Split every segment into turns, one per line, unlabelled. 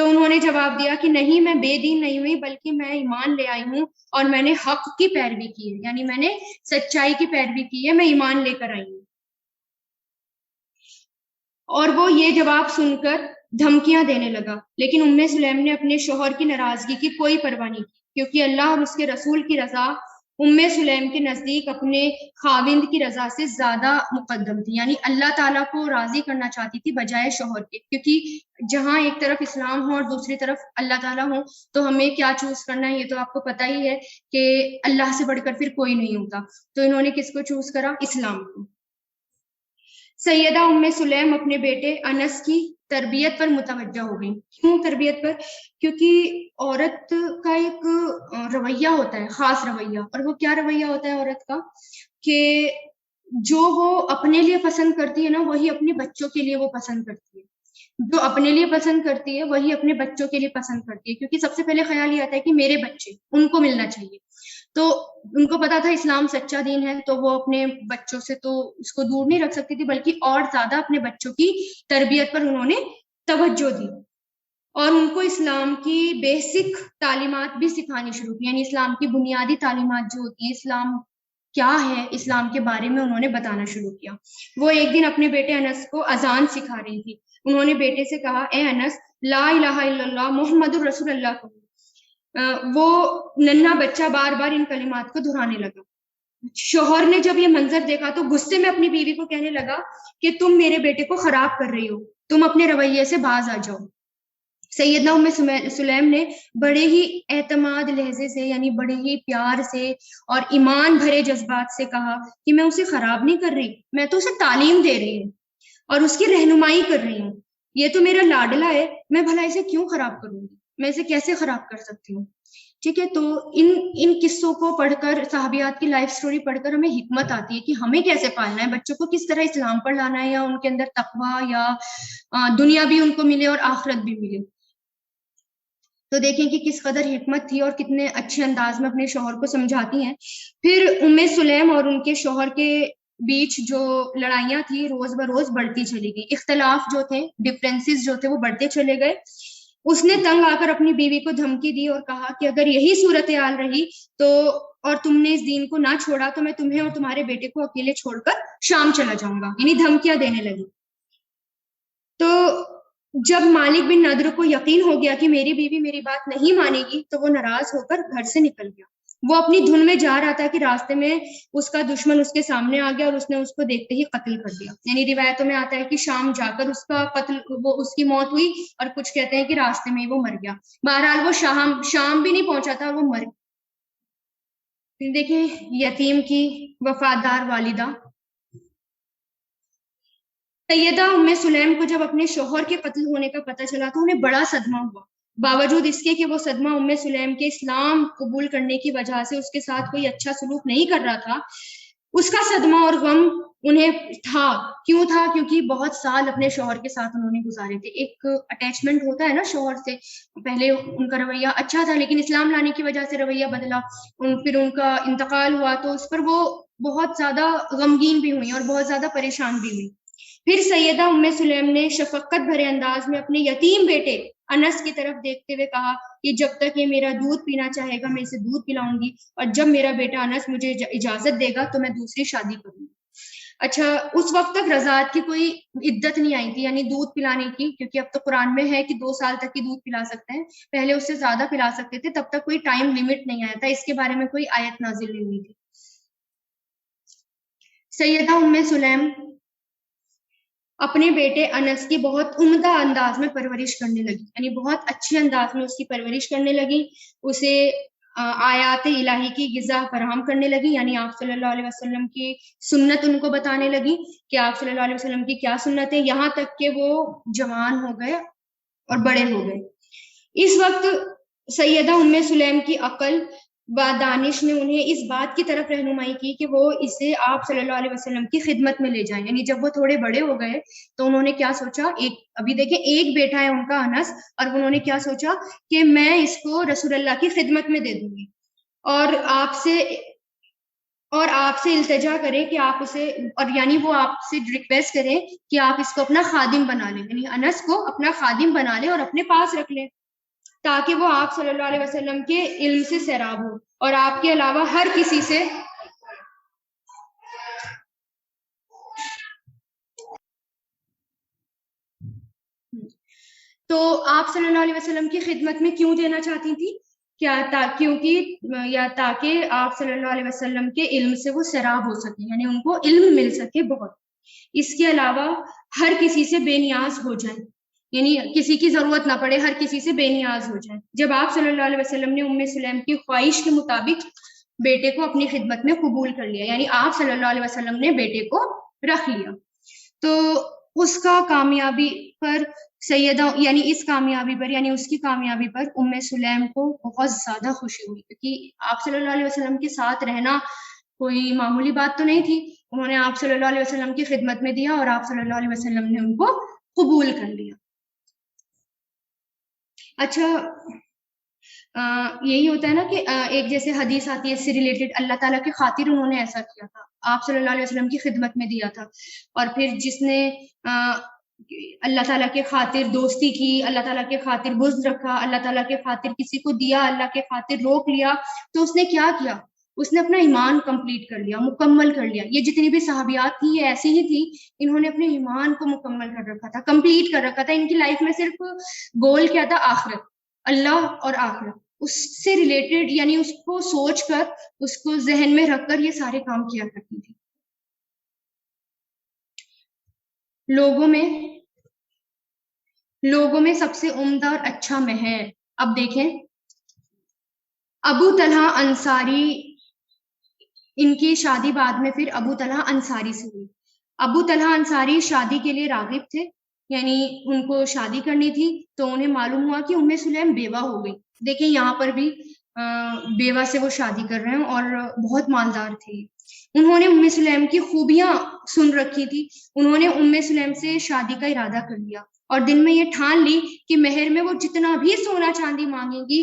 تو انہوں نے جواب دیا کہ نہیں، میں بے دین نہیں ہوئی، بلکہ میں ایمان لے آئی ہوں اور میں نے حق کی پیروی کی ہے، یعنی میں نے سچائی کی پیروی کی ہے، میں ایمان لے کر آئی ہوں۔ اور وہ یہ جواب سن کر دھمکیاں دینے لگا، لیکن ام سلیم نے اپنے شوہر کی ناراضگی کی کوئی پرواہ نہیں کی، کیونکہ اللہ اور اس کے رسول کی رضا ام سلیم کے نزدیک اپنے خاوند کی رضا سے زیادہ مقدم تھی، یعنی اللہ تعالیٰ کو راضی کرنا چاہتی تھی بجائے شوہر کے، کیونکہ جہاں ایک طرف اسلام ہو اور دوسری طرف اللہ تعالیٰ ہو تو ہمیں کیا چوز کرنا ہے، یہ تو آپ کو پتہ ہی ہے کہ اللہ سے بڑھ کر پھر کوئی نہیں ہوتا۔ تو انہوں نے کس کو چوز کرا؟ اسلام کو۔ سیدہ ام سلیم اپنے بیٹے انس کی تربیت پر متوجہ ہو گئی۔ کیوں تربیت پر؟ کیونکہ عورت کا ایک رویہ ہوتا ہے، خاص رویہ، اور وہ کیا رویہ ہوتا ہے عورت کا کہ جو وہ اپنے لیے پسند کرتی ہے نا، وہی اپنے بچوں کے لیے وہ پسند کرتی ہے، جو اپنے لیے پسند کرتی ہے وہی اپنے بچوں کے لیے پسند کرتی ہے، کیونکہ سب سے پہلے خیال یہ آتا ہے کہ میرے بچے، ان کو ملنا چاہیے۔ تو ان کو پتا تھا اسلام سچا دین ہے، تو وہ اپنے بچوں سے تو اس کو دور نہیں رکھ سکتی تھی، بلکہ اور زیادہ اپنے بچوں کی تربیت پر انہوں نے توجہ دی اور ان کو اسلام کی بیسک تعلیمات بھی سکھانی شروع کی، یعنی اسلام کی بنیادی تعلیمات جو ہوتی ہیں، اسلام کیا ہے، اسلام کے بارے میں انہوں نے بتانا شروع کیا۔ وہ ایک دن اپنے بیٹے انس کو اذان سکھا رہی تھی۔ انہوں نے بیٹے سے کہا، اے انس، لا الہ الا اللہ محمد الرسول اللہ کہو۔ وہ ننھا بچہ بار بار ان کلمات کو دہرانے لگا۔ شوہر نے جب یہ منظر دیکھا تو غصے میں اپنی بیوی کو کہنے لگا کہ تم میرے بیٹے کو خراب کر رہی ہو، تم اپنے رویے سے باز آ جاؤ۔ سیدنا ام سلیم نے بڑے ہی اعتماد لہجے سے، یعنی بڑے ہی پیار سے اور ایمان بھرے جذبات سے کہا کہ میں اسے خراب نہیں کر رہی، میں تو اسے تعلیم دے رہی ہوں اور اس کی رہنمائی کر رہی ہوں۔ یہ تو میرا لاڈلا ہے، میں بھلا اسے کیوں خراب کروں گی، میں اسے کیسے خراب کر سکتی ہوں؟ ٹھیک ہے، تو ان قصوں کو پڑھ کر، صحابیات کی لائف سٹوری پڑھ کر ہمیں حکمت آتی ہے کہ ہمیں کیسے پالنا ہے، بچوں کو کس طرح اسلام پر لانا ہے، یا ان کے اندر تقوی یا دنیا بھی ان کو ملے اور آخرت بھی ملے۔ تو دیکھیں کہ کس قدر حکمت تھی اور کتنے اچھے انداز میں اپنے شوہر کو سمجھاتی ہیں۔ پھر ام سلیم اور ان کے شوہر کے بیچ جو لڑائیاں تھی روز بروز بڑھتی چلی گئی، اختلاف جو تھے، ڈفرینسز جو تھے وہ بڑھتے چلے گئے۔ اس نے تنگ آ کر اپنی بیوی کو دھمکی دی اور کہا کہ اگر یہی صورتحال رہی تو اور تم نے اس دین کو نہ چھوڑا تو میں تمہیں اور تمہارے بیٹے کو اکیلے چھوڑ کر شام چلا جاؤں گا، یعنی دھمکیاں دینے لگی۔ تو جب مالک بن نضر کو یقین ہو گیا کہ میری بیوی میری بات نہیں مانے گی تو وہ ناراض ہو کر گھر سے نکل گیا۔ وہ اپنی دھن میں جا رہا تھا کہ راستے میں اس کا دشمن اس کے سامنے آ گیا اور اس نے اس کو دیکھتے ہی قتل کر دیا، یعنی روایتوں میں آتا ہے کہ شام جا کر اس کا قتل، وہ اس کی موت ہوئی، اور کچھ کہتے ہیں کہ راستے میں ہی وہ مر گیا۔ بہرحال وہ شام بھی نہیں پہنچا تھا، وہ مر گیا۔ دیکھیں یتیم کی وفادار والدہ سیدہ ام سلیم کو جب اپنے شوہر کے قتل ہونے کا پتہ چلا تو انہیں بڑا صدمہ ہوا، باوجود اس کے کہ وہ صدمہ ام سلیم کے اسلام قبول کرنے کی وجہ سے اس کے ساتھ کوئی اچھا سلوک نہیں کر رہا تھا، اس کا صدمہ اور غم انہیں تھا۔ کیوں تھا؟ کیونکہ بہت سال اپنے شوہر کے ساتھ انہوں نے گزارے تھے، ایک اٹیچمنٹ ہوتا ہے نا شوہر سے، پہلے ان کا رویہ اچھا تھا لیکن اسلام لانے کی وجہ سے رویہ بدلا، پھر ان کا انتقال ہوا تو اس پر وہ بہت زیادہ غمگین بھی ہوئی اور بہت زیادہ پریشان بھی ہوئی۔ پھر سیدہ ام سلیم نے شفقت بھرے انداز میں اپنے یتیم بیٹے انس کی طرف دیکھتے ہوئے کہا کہ جب تک یہ میرا دودھ پینا چاہے گا میں اسے دودھ پلاؤں گی، اور جب میرا بیٹا انس مجھے اجازت دے گا تو میں دوسری شادی کروں گی۔ اچھا، اس وقت تک رضاعت کی کوئی عدت نہیں آئی تھی، یعنی دودھ پلانے کی، کیونکہ اب تو قرآن میں ہے کہ 2 سال تک ہی دودھ پلا سکتے ہیں، پہلے اس سے زیادہ پلا سکتے تھے، تب تک کوئی ٹائم لمٹ نہیں آیا تھا، اس کے بارے میں کوئی آیت نازل نہیں ہوئی تھی۔ سیدہ ام سلیم اپنے بیٹے انس کی بہت عمدہ انداز میں پرورش کرنے لگی، یعنی بہت اچھے انداز میں اس کی پرورش کرنے لگی، اسے آیات الہی کی غذا فراہم کرنے لگی، یعنی آپ صلی اللہ علیہ وسلم کی سنت ان کو بتانے لگی کہ آپ صلی اللہ علیہ وسلم کی کیا سنت ہے، یہاں تک کہ وہ جوان ہو گئے اور بڑے ہو گئے۔ اس وقت سیدہ ام سلیم کی عقل و دانش نے انہیں اس بات کی طرف رہنمائی کی کہ وہ اسے آپ صلی اللہ علیہ وسلم کی خدمت میں لے جائیں، یعنی جب وہ تھوڑے بڑے ہو گئے تو انہوں نے کیا سوچا، ابھی دیکھیں ایک بیٹا ہے ان کا انس، اور انہوں نے کیا سوچا کہ میں اس کو رسول اللہ کی خدمت میں دے دوں گی اور آپ سے اور آپ سے التجا کرے کہ آپ اسے، اور یعنی وہ آپ سے ریکویسٹ کرے کہ آپ اس کو اپنا خادم بنا لیں، یعنی انس کو اپنا خادم بنا لیں اور اپنے پاس رکھ لیں، تاکہ وہ آپ صلی اللہ علیہ وسلم کے علم سے سیراب ہو اور آپ کے علاوہ ہر کسی سے تو آپ صلی اللہ علیہ وسلم کی خدمت میں کیوں دینا چاہتی تھی؟ کیا تاکہ آپ صلی اللہ علیہ وسلم کے علم سے وہ سیراب ہو سکے، یعنی ان کو علم مل سکے بہت، اس کے علاوہ ہر کسی سے بے نیاز ہو جائیں، یعنی کسی کی ضرورت نہ پڑے، ہر کسی سے بے نیاز ہو جائیں۔ جب آپ صلی اللہ علیہ وسلم نے ام سلیم کی خواہش کے مطابق بیٹے کو اپنی خدمت میں قبول کر لیا، یعنی آپ صلی اللہ علیہ وسلم نے بیٹے کو رکھ لیا، تو اس کا کامیابی پر سیدہ، یعنی اس کامیابی پر، یعنی اس کی کامیابی پر ام سلیم کو بہت زیادہ خوشی ہوئی، کیونکہ آپ صلی اللہ علیہ وسلم کے ساتھ رہنا کوئی معمولی بات تو نہیں تھی۔ انہوں نے آپ صلی اللہ علیہ وسلم کی خدمت میں دیا اور آپ صلی اللہ علیہ وسلم نے ان کو قبول کر لیا۔ اچھا، یہی ہوتا ہے نا کہ ایک جیسے حدیث آتی ہے اس سے ریلیٹڈ، اللہ تعالیٰ کی خاطر انہوں نے ایسا کیا تھا، آپ صلی اللہ علیہ وسلم کی خدمت میں دیا تھا، اور پھر جس نے اللہ تعالیٰ کے خاطر دوستی کی، اللہ تعالیٰ کے خاطر بغض رکھا، اللہ تعالیٰ کے خاطر کسی کو دیا، اللہ کے خاطر روک لیا، تو اس نے کیا کیا؟ اس نے اپنا ایمان کمپلیٹ کر لیا، مکمل کر لیا۔ یہ جتنی بھی صحابیات تھی یہ ایسی ہی تھی، انہوں نے اپنے ایمان کو مکمل کر رکھا تھا، کمپلیٹ کر رکھا تھا۔ ان کی لائف میں صرف گول کیا تھا؟ آخرت، اللہ اور آخرت، اس سے ریلیٹڈ، یعنی اس کو سوچ کر، اس کو ذہن میں رکھ کر یہ سارے کام کیا کرتی تھی۔ لوگوں میں سب سے عمدہ اور اچھا مہر، اب دیکھیں ابو طلحہ انصاری، ان کی شادی بعد میں پھر ابو طلحہ انصاری سے ہوئی۔ ابو طلحہ انصاری شادی کے لیے راغب تھے، یعنی ان کو شادی کرنی تھی، تو انہیں معلوم ہوا کہ ام سلیم بیوہ ہو گئی۔ دیکھیں یہاں پر بھی بیوہ سے وہ شادی کر رہے ہیں اور بہت مالدار تھے۔ انہوں نے ام سلیم کی خوبیاں سن رکھی تھی، انہوں نے ام سلیم سے شادی کا ارادہ کر لیا اور دن میں یہ ٹھان لی کہ مہر میں وہ جتنا بھی سونا چاندی مانگیں گی،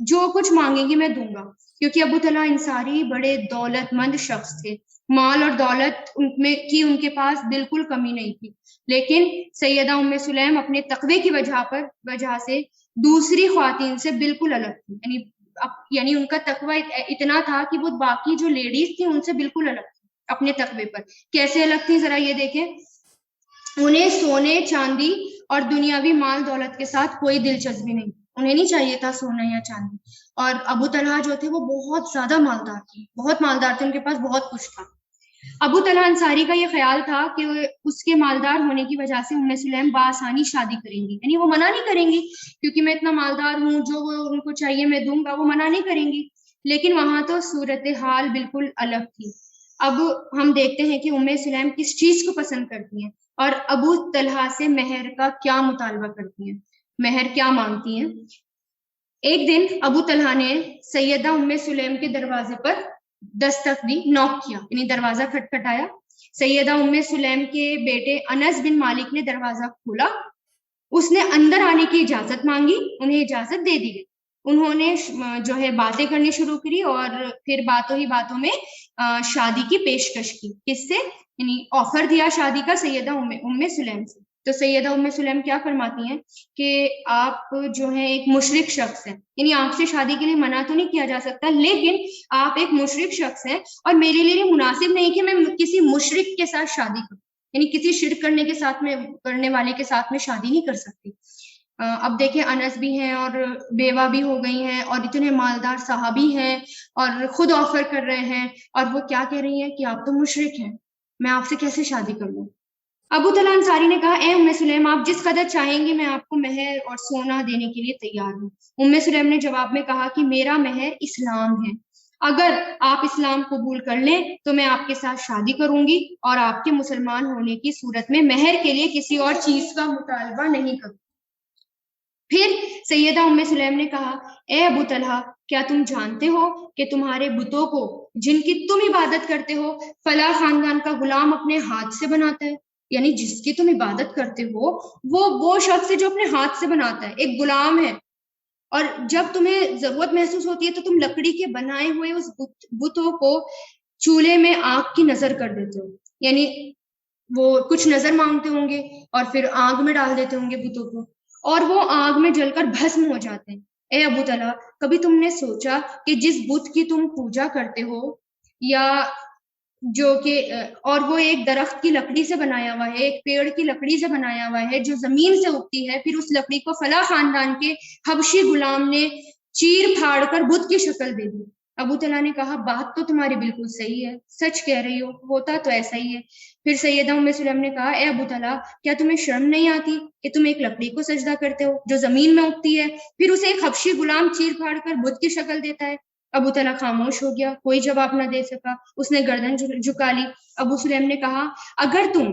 جو کچھ مانگیں گی میں دوں گا، کیونکہ ابو طلحہ انصاری بڑے دولت مند شخص تھے، مال اور دولت ان کے پاس بالکل کمی نہیں تھی، لیکن سیدہ ام سلیم اپنے تقوی کی وجہ سے دوسری خواتین سے بالکل الگ تھی، یعنی ان کا تقوی اتنا تھا کہ وہ باقی جو لیڈیز تھیں ان سے بالکل الگ تھی اپنے تقوی پر۔ کیسے الگ تھی ذرا یہ دیکھیں، انہیں سونے چاندی اور دنیاوی مال دولت کے ساتھ کوئی دلچسپی نہیں، انہیں نہیں چاہیے تھا سونا یا چاندی۔ اور ابو طلحہ جو تھے وہ بہت زیادہ مالدار تھے، ان کے پاس بہت کچھ تھا۔ ابو طلحہ انصاری کا یہ خیال تھا کہ اس کے مالدار ہونے کی وجہ سے ام سلیم بآسانی شادی کریں گی، یعنی وہ منع نہیں کریں گی، کیونکہ میں اتنا مالدار ہوں، جو وہ ان کو چاہیے میں دوں گا، وہ منع نہیں کریں گی۔ لیکن وہاں تو صورتحال بالکل الگ تھی۔ اب ہم دیکھتے ہیں کہ ام سلیم کس چیز کو پسند کرتی ہیں اور ابو طلحہ سے مہر کا کیا مطالبہ کرتی ہیں، مہر کیا مانگتی ہیں۔ ایک دن ابو طلحہ نے سیدہ ام سلیم کے دروازے پر دستک دی، نوک کیا، یعنی دروازہ کھٹکھٹایا۔ سیدہ ام سلیم کے بیٹے انس بن مالک نے دروازہ کھولا، اس نے اندر آنے کی اجازت مانگی، انہیں اجازت دے دی گئی۔ انہوں نے جو ہے باتیں کرنی شروع کی اور پھر باتوں ہی باتوں میں شادی کی پیشکش کی، کس سے؟ یعنی آفر دیا شادی کا سیدہ ام سلیم سے۔ تو سیدہ ام سلیم کیا فرماتی ہیں کہ آپ جو ہے ایک مشرک شخص ہیں، یعنی آپ سے شادی کے لیے منع تو نہیں کیا جا سکتا، لیکن آپ ایک مشرک شخص ہیں اور میرے لیے مناسب نہیں کہ میں کسی مشرک کے ساتھ شادی کروں، یعنی کسی شرک کرنے والے کے ساتھ میں شادی نہیں کر سکتی۔ اب دیکھیں انس بھی ہیں اور بیوہ بھی ہو گئی ہیں اور اتنے مالدار صحابی ہیں اور خود آفر کر رہے ہیں، اور وہ کیا کہہ رہی ہیں کہ آپ تو مشرک ہیں، میں آپ سے کیسے شادی کر لوں۔ ابو طلحہ انصاری نے کہا اے ام سلیم، آپ جس قدر چاہیں گے میں آپ کو مہر اور سونا دینے کے لیے تیار ہوں۔ ام سلیم نے جواب میں کہا کہ میرا مہر اسلام ہے، اگر آپ اسلام قبول کر لیں تو میں آپ کے ساتھ شادی کروں گی اور آپ کے مسلمان ہونے کی صورت میں مہر کے لیے کسی اور چیز کا مطالبہ نہیں کروں۔ پھر سیدہ ام سلیم نے کہا اے ابو طلحہ، کیا تم جانتے ہو کہ تمہارے بتوں کو جن کی تم عبادت کرتے ہو فلاں خاندان کا غلام اپنے ہاتھ سے بناتا ہے، یعنی جس کی تم عبادت کرتے ہو وہ شخص ہے جو اپنے ہاتھ سے بناتا ہے، ایک غلام ہے، اور جب تمہیں ضرورت محسوس ہوتی ہے تو تم لکڑی کے بنائے ہوئے اس بتوں کو چولہے میں آگ کی نظر کر دیتے ہو، یعنی وہ کچھ نظر مانگتے ہوں گے اور پھر آگ میں ڈال دیتے ہوں گے بتوں کو، اور وہ آگ میں جل کر بھسم ہو جاتے ہیں۔ اے ابو طلحہ، کبھی تم نے سوچا کہ جس بت کی تم پوجا کرتے ہو، یا جو کہ اور وہ ایک درخت کی لکڑی سے بنایا ہوا ہے، ایک پیڑ کی لکڑی سے بنایا ہوا ہے جو زمین سے اگتی ہے، پھر اس لکڑی کو فلاں خاندان کے حبشی غلام نے چیر پھاڑ کر بت کی شکل دے دی۔ ابو طلحہ نے کہا بات تو تمہاری بالکل صحیح ہے، سچ کہہ رہی ہو، ہوتا تو ایسا ہی ہے۔ پھر سیدہ ام سلیم نے کہا اے ابو طلحہ، کیا تمہیں شرم نہیں آتی کہ تم ایک لکڑی کو سجدہ کرتے ہو جو زمین میں اگتی ہے، پھر اسے ایک حبشی غلام چیر پھاڑ کر بت کی شکل دیتا ہے؟ ابو طلحہ خاموش ہو گیا، کوئی جواب نہ دے سکا، اس نے گردن جھکا لی۔ ابو سلیم نے کہا اگر تم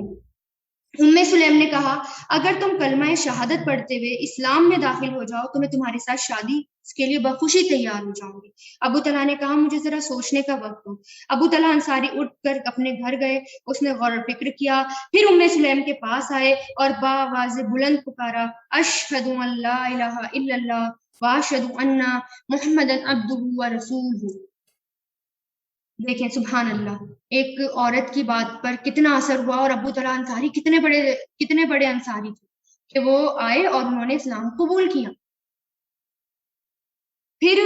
ام سلیم نے کہا اگر تم کلمہ شہادت پڑھتے ہوئے اسلام میں داخل ہو جاؤ تو میں تمہارے ساتھ شادی کے لیے بخوشی تیار ہو جاؤں گی۔ ابو طلحہ نے کہا مجھے ذرا سوچنے کا وقت دو۔ ابو طلحہ انصاری اٹھ کر اپنے گھر گئے، اس نے غور و فکر کیا، پھر ام سلیم کے پاس آئے اور بآواز بلند پکارا اشہد ان لا الہ الا اللہ واشہد ان محمدا عبدہ ورسولہ۔ دیکھیں سبحان اللہ، ایک عورت کی بات پر کتنا اثر ہوا، اور ابو طلحہ انصاری کتنے بڑے انصاری تھے کہ وہ آئے اور انہوں نے اسلام قبول کیا۔ پھر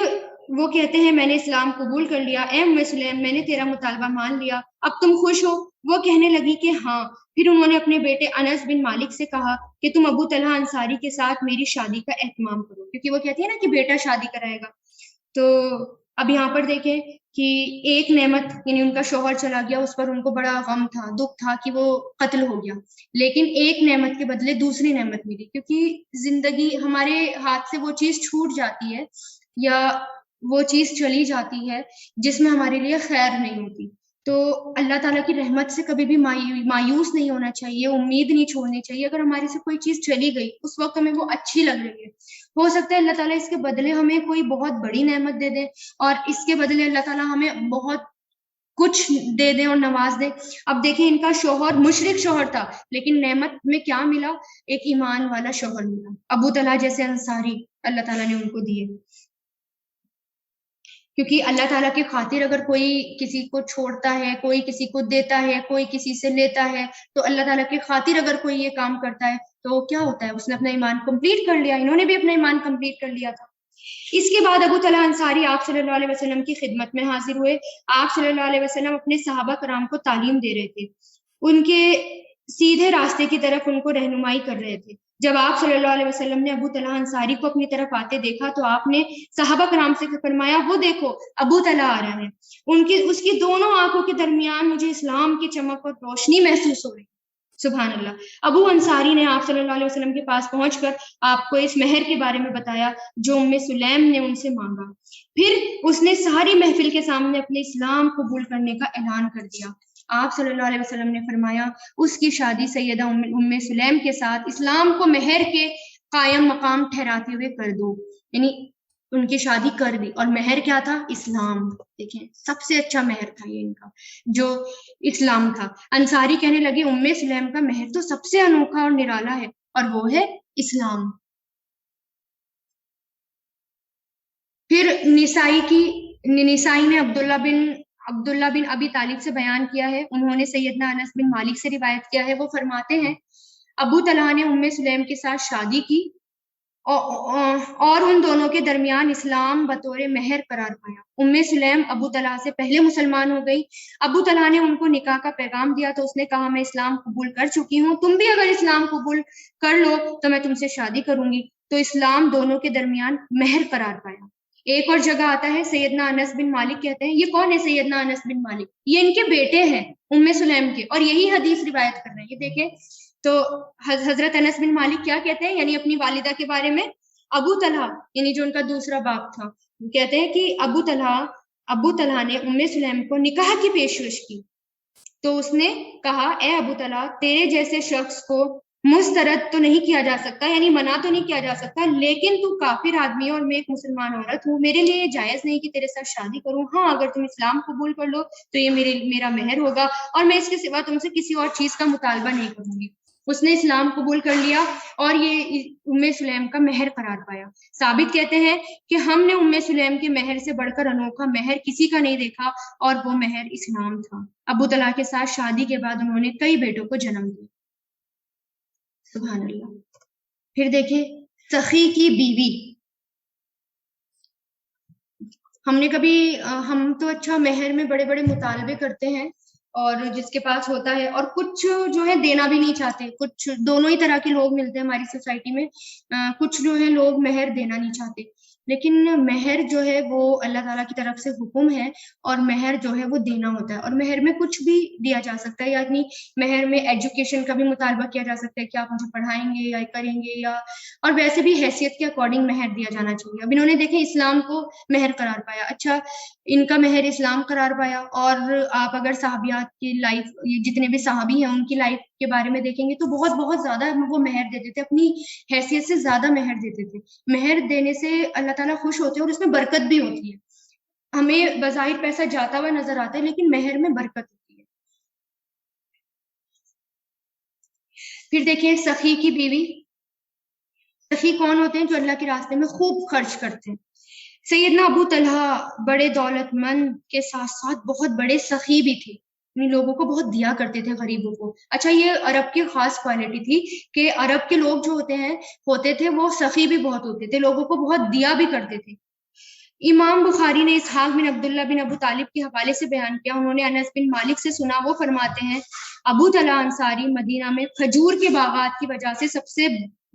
وہ کہتے ہیں میں نے اسلام قبول کر لیا، اے ام سلیم میں نے تیرا مطالبہ مان لیا، اب تم خوش ہو؟ وہ کہنے لگی کہ ہاں۔ پھر انہوں نے اپنے بیٹے انس بن مالک سے کہا کہ تم ابو طلحہ انصاری کے ساتھ میری شادی کا اہتمام کرو، کیونکہ وہ کہتی ہے نا کہ بیٹا شادی کرائے گا۔ تو اب یہاں پر دیکھیں کہ ایک نعمت یعنی ان کا شوہر چلا گیا، اس پر ان کو بڑا غم تھا، دکھ تھا کہ وہ قتل ہو گیا، لیکن ایک نعمت کے بدلے دوسری نعمت ملی، کیونکہ زندگی ہمارے ہاتھ سے وہ چیز چھوٹ جاتی ہے یا وہ چیز چلی جاتی ہے جس میں ہمارے لیے خیر نہیں ہوتی، تو اللہ تعالیٰ کی رحمت سے کبھی بھی مایوس نہیں ہونا چاہیے، امید نہیں چھوڑنی چاہیے۔ اگر ہمارے سے کوئی چیز چلی گئی، اس وقت ہمیں وہ اچھی لگ رہی ہے، ہو سکتا ہے اللہ تعالیٰ اس کے بدلے ہمیں کوئی بہت بڑی نعمت دے دے، اور اس کے بدلے اللہ تعالیٰ ہمیں بہت کچھ دے دیں اور نواز دیں۔ اب دیکھیں ان کا شوہر مشرک شوہر تھا، لیکن نعمت میں کیا ملا؟ ایک ایمان والا شوہر ملا، ابو طلحہ جیسے انصاری اللہ تعالیٰ نے ان کو دیے۔ کیونکہ اللہ تعالیٰ کی خاطر اگر کوئی کسی کو چھوڑتا ہے، کوئی کسی کو دیتا ہے، کوئی کسی سے لیتا ہے، تو اللہ تعالیٰ کی خاطر اگر کوئی یہ کام کرتا ہے تو کیا ہوتا ہے؟ اس نے اپنا ایمان کمپلیٹ کر لیا، انہوں نے بھی اپنا ایمان کمپلیٹ کر لیا تھا۔ اس کے بعد ابو طلحہ انصاری آپ صلی اللہ علیہ وسلم کی خدمت میں حاضر ہوئے۔ آپ صلی اللہ علیہ وسلم اپنے صحابہ کرام کو تعلیم دے رہے تھے، ان کے سیدھے راستے کی طرف ان کو رہنمائی کر رہے تھے۔ جب آپ صلی اللہ علیہ وسلم نے ابو طلحہ انصاری کو اپنی طرف آتے دیکھا تو آپ نے صحابہ کرام سے فرمایا وہ دیکھو ابو طلحہ آ رہے ہیں، اس کی دونوں آنکھوں کے درمیان مجھے اسلام کی چمک اور روشنی محسوس ہو رہی۔ سبحان اللہ۔ ابو انصاری نے آپ صلی اللہ علیہ وسلم کے پاس پہنچ کر آپ کو اس مہر کے بارے میں بتایا جو ام سلیم نے ان سے مانگا، پھر اس نے ساری محفل کے سامنے اپنے اسلام قبول کرنے کا اعلان کر دیا۔ آپ صلی اللہ علیہ وسلم نے فرمایا اس کی شادی سیدہ ام سلیم کے ساتھ اسلام کو مہر کے قائم مقام ٹھہراتے ہوئے کر دو، یعنی ان کی شادی کر دی، اور مہر کیا تھا؟ اسلام۔ دیکھیں سب سے اچھا مہر تھا یہ ان کا جو اسلام تھا۔ انصاری کہنے لگے ام سلیم کا مہر تو سب سے انوکھا اور نرالا ہے، اور وہ ہے اسلام۔ پھر نسائی نے عبداللہ بن ابی طالب سے بیان کیا ہے، انہوں نے سیدنا انس بن مالک سے روایت کیا ہے، وہ فرماتے ہیں ابو طلحہ نے ام سلیم کے ساتھ شادی کی اور ان دونوں کے درمیان اسلام بطور مہر قرار پایا۔ ام سلیم ابو طلحہ سے پہلے مسلمان ہو گئی۔ ابو طلحہ نے ان کو نکاح کا پیغام دیا تو اس نے کہا میں اسلام قبول کر چکی ہوں، تم بھی اگر اسلام قبول کر لو تو میں تم سے شادی کروں گی، تو اسلام دونوں کے درمیان مہر قرار پایا۔ ایک اور جگہ آتا ہے سیدنا انس بن مالک کہتے ہیں، یہ کون ہے سیدنا انس بن مالک؟ یہ ان کے بیٹے ہیں ام سلیم کے، اور یہی حدیث روایت کر رہے ہیں۔ یہ دیکھیں تو حضرت انس بن مالک کیا کہتے ہیں، یعنی اپنی والدہ کے بارے میں، ابو طلحہ یعنی جو ان کا دوسرا باپ تھا، کہتے ہیں کہ ابو طلحہ نے ام سلیم کو نکاح کی پیشکش کی تو اس نے کہا اے ابو طلحہ تیرے جیسے شخص کو مسترد تو نہیں کیا جا سکتا، یعنی منع تو نہیں کیا جا سکتا، لیکن تو کافر آدمی ہے اور میں ایک مسلمان عورت ہوں، میرے لیے یہ جائز نہیں کہ تیرے ساتھ شادی کروں، ہاں اگر تم اسلام قبول کر لو تو یہ میرا مہر ہوگا، اور میں اس کے سوا تم سے کسی اور چیز کا مطالبہ نہیں کروں گی۔ اس نے اسلام قبول کر لیا اور یہ ام سلیم کا مہر قرار پایا۔ ثابت کہتے ہیں کہ ہم نے ام سلیم کے مہر سے بڑھ کر انوکھا مہر کسی کا نہیں دیکھا، اور وہ مہر اسلام تھا۔ ابو طلحہ کے ساتھ شادی کے بعد انہوں نے کئی بیٹوں کو جنم دیا۔ سبحان اللہ۔ پھر دیکھیں سخی کی بیوی، ہم تو اچھا مہر میں بڑے بڑے مطالبے کرتے ہیں اور جس کے پاس ہوتا ہے، اور کچھ جو ہے دینا بھی نہیں چاہتے، کچھ دونوں ہی طرح کے لوگ ملتے ہیں ہماری سوسائٹی میں، کچھ جو ہے لوگ مہر دینا نہیں چاہتے، لیکن مہر جو ہے وہ اللہ تعالیٰ کی طرف سے حکم ہے، اور مہر جو ہے وہ دینا ہوتا ہے، اور مہر میں کچھ بھی دیا جا سکتا ہے، یعنی مہر میں ایجوکیشن کا بھی مطالبہ کیا جا سکتا ہے کہ آپ مجھے پڑھائیں گے یا کریں گے، یا اور ویسے بھی حیثیت کے اکارڈنگ مہر دیا جانا چاہیے۔ اب انہوں نے دیکھیں اسلام کو مہر قرار پایا، اچھا ان کا مہر اسلام قرار پایا، اور آپ اگر صحابیات کی لائف، جتنے بھی صحابی ہیں ان کی لائف کے بارے میں دیکھیں گے تو بہت بہت زیادہ وہ مہر دیتے تھے، اپنی حیثیت سے زیادہ مہر دیتے تھے۔ مہر دینے سے اللہ تعالیٰ خوش ہوتے ہیں اور اس میں برکت بھی ہوتی ہے۔ ہمیں بظاہر پیسہ جاتا ہوا نظر آتا ہے لیکن مہر میں برکت ہوتی ہے۔ پھر دیکھیں سخی کی بیوی، سخی کون ہوتے ہیں؟ جو اللہ کے راستے میں خوب خرچ کرتے ہیں۔ سیدنا ابو طلحہ بڑے دولت مند کے ساتھ ساتھ بہت بڑے سخی بھی تھے، لوگوں کو بہت دیا کرتے تھے، غریبوں کو۔ اچھا یہ عرب کی خاص کوالٹی تھی کہ عرب کے لوگ جو ہوتے تھے وہ سخی بھی بہت ہوتے تھے، لوگوں کو بہت دیا بھی کرتے تھے۔ امام بخاری نے اسحاق بن عبداللہ بن ابو طالب کے حوالے سے بیان کیا، انہوں نے انس بن مالک سے سنا، وہ فرماتے ہیں ابو طلحہ انصاری مدینہ میں کھجور کے باغات کی وجہ سے سب سے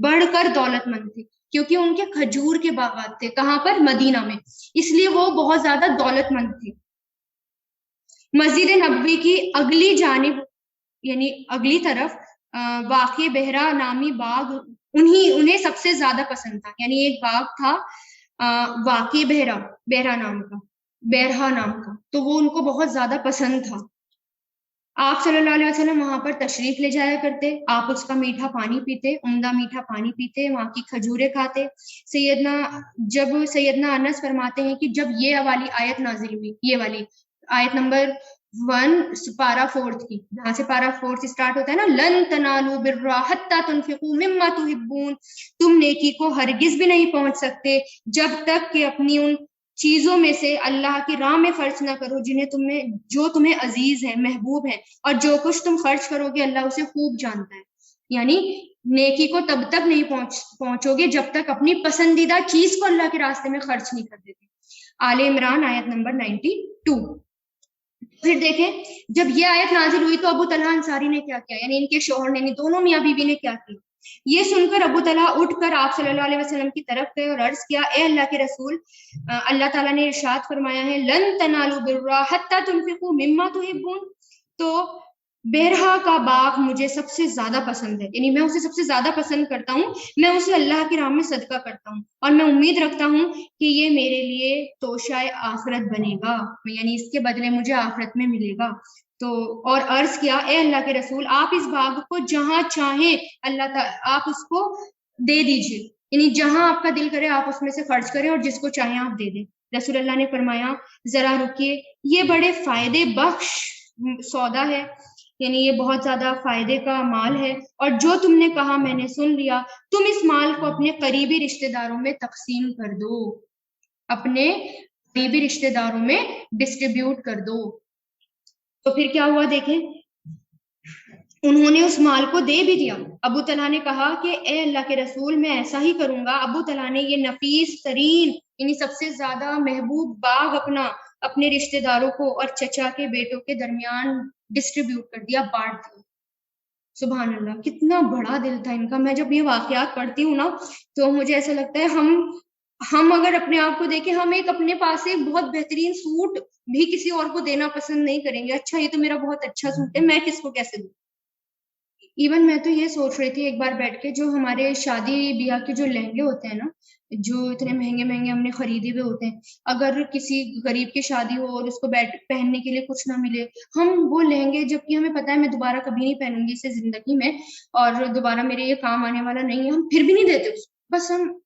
بڑھ کر دولت مند تھے، کیونکہ ان کے کھجور کے باغات تھے، کہاں پر؟ مدینہ میں، اس لیے وہ بہت زیادہ دولت مند تھے۔ مسجد نبوی کی اگلی جانب یعنی اگلی طرف واقع بہرا نامی باغ انہیں سب سے زیادہ پسند تھا، یعنی ایک باغ تھا واقع بہرا نام کا، تو وہ ان کو بہت زیادہ پسند تھا۔ آپ صلی اللہ علیہ وسلم وہاں پر تشریف لے جایا کرتے، آپ اس کا میٹھا پانی پیتے، عمدہ میٹھا پانی پیتے، وہاں کی کھجوریں کھاتے۔ سیدنا انس فرماتے ہیں کہ جب یہ والی آیت نازل ہوئی، یہ والی آیت نمبر 1 پارا 4 کی، جہاں سے پارا 4 اسٹارٹ ہوتا ہے نا، لن تنالوا البر حتی تنفقوا مما تحبون، تم نیکی کو ہرگز بھی نہیں پہنچ سکتے جب تک کہ اپنی ان چیزوں میں سے اللہ کی راہ میں خرچ نہ کرو جو تمہیں عزیز ہے، محبوب ہے، اور جو کچھ تم خرچ کرو گے اللہ اسے خوب جانتا ہے۔ یعنی نیکی کو تب تک نہیں پہنچو گے جب تک اپنی پسندیدہ چیز کو اللہ کے راستے میں خرچ نہیں کر دیتے۔ آل عمران آیت نمبر 92۔ پھر دیکھیں جب یہ آیت نازل ہوئی تو ابو طلحہ انصاری نے کیا کیا، یعنی ان کے شوہر نے، دونوں میاں بیوی نے کیا کیا؟ یہ سن کر ابو طلحہ اٹھ کر آپ صلی اللہ علیہ وسلم کی طرف گئے اور عرض کیا، اے اللہ کے رسول، اللہ تعالیٰ نے ارشاد فرمایا ہے لن تنالوا البر حتی تنفقوا مما تحبون، تو بیرہا کا باغ مجھے سب سے زیادہ پسند ہے، یعنی میں اسے سب سے زیادہ پسند کرتا ہوں، میں اسے اللہ کی راہ میں صدقہ کرتا ہوں، اور میں امید رکھتا ہوں کہ یہ میرے لیے توشہ آخرت بنے گا، یعنی اس کے بدلے مجھے آخرت میں ملے گا۔ تو اور عرض کیا، اے اللہ کے رسول، آپ اس باغ کو جہاں چاہیں اللہ تعالیٰ آپ اس کو دے دیجیے، یعنی جہاں آپ کا دل کرے آپ اس میں سے خرچ کریں اور جس کو چاہیں آپ دے دیں۔ رسول اللہ نے فرمایا ذرا رکیے، یہ بڑے فائدے بخش سودا ہے، یعنی یہ بہت زیادہ فائدے کا مال ہے، اور جو تم نے کہا میں نے سن لیا، تم اس مال کو اپنے قریبی رشتہ داروں میں تقسیم کر دو، اپنے قریبی رشتہ داروں میں ڈسٹریبیوٹ کر دو۔ تو پھر کیا ہوا دیکھیں، انہوں نے اس مال کو دے بھی دیا۔ ابو طلحہ نے کہا کہ اے اللہ کے رسول میں ایسا ہی کروں گا۔ ابو طلحہ نے یہ نفیس ترین یعنی سب سے زیادہ محبوب باغ اپنے رشتہ داروں کو اور چچا کے بیٹوں کے درمیان ڈسٹریبیوٹ کر دیا، بانٹ دیا۔ سبحان اللہ، کتنا بڑا دل تھا ان کا۔ میں جب یہ واقعات پڑھتی ہوں نا تو مجھے ایسا لگتا ہے ہم اگر اپنے آپ کو دیکھیں، ہم اپنے پاس سے بہت بہترین سوٹ بھی کسی اور کو دینا پسند نہیں کریں گے، اچھا یہ تو میرا بہت اچھا سوٹ ہے، میں کس کو کیسے دوں۔ ایون میں تو یہ سوچ رہی تھی ایک بار بیٹھ کے، جو ہمارے شادی بیاہ کے جو لہنگے ہوتے ہیں نا، جو اتنے مہنگے مہنگے ہم نے خریدے ہوئے ہوتے ہیں، اگر کسی غریب کی شادی ہو اور اس کو پہننے کے لیے کچھ نہ ملے، ہم وہ لہنگے، جبکہ ہمیں پتہ ہے میں دوبارہ کبھی نہیں پہنوں گی اسے زندگی میں اور دوبارہ میرے یہ کام آنے والا نہیں ہے، ہم پھر بھی نہیں دیتے اس کو،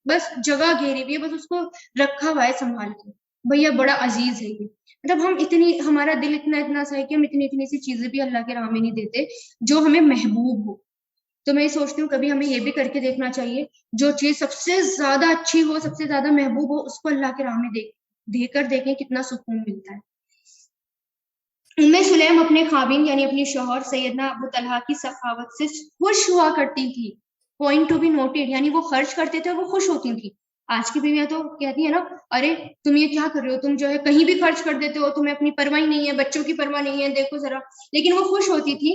بس جگہ گھیری ہوئی ہے، بس اس کو رکھا ہوا ہے سنبھال کے، بھیا بڑا عزیز ہے یہ۔ مطلب ہمارا دل اتنا سا ہے کہ ہم اتنی سی چیزیں بھی اللہ کے راہ میں نہیں دیتے جو ہمیں محبوب ہو۔ تو میں سوچتی ہوں کبھی ہمیں یہ بھی کر کے دیکھنا چاہیے، جو چیز سب سے زیادہ اچھی ہو، سب سے زیادہ محبوب ہو، اس کو اللہ کے راہ میں دے کر دیکھیں کتنا سکون ملتا ہے۔ سلیم اپنے خاوند یعنی اپنے شوہر سیدنا ابو طلحہ کی سخاوت سے خوش ہوا کرتی تھی، پوائنٹ ٹو بی نوٹڈ، یعنی وہ خرچ کرتے تھے اور وہ خوش ہوتی تھی۔ آج کی بیویاں تو کہتی ہیں نا، ارے تم یہ کیا کر رہے ہو، تم جو ہے کہیں بھی خرچ کر دیتے ہو، تمہیں اپنی پرواہ نہیں ہے، بچوں کی پرواہ نہیں ہے، دیکھو ذرا۔ لیکن وہ خوش ہوتی تھی،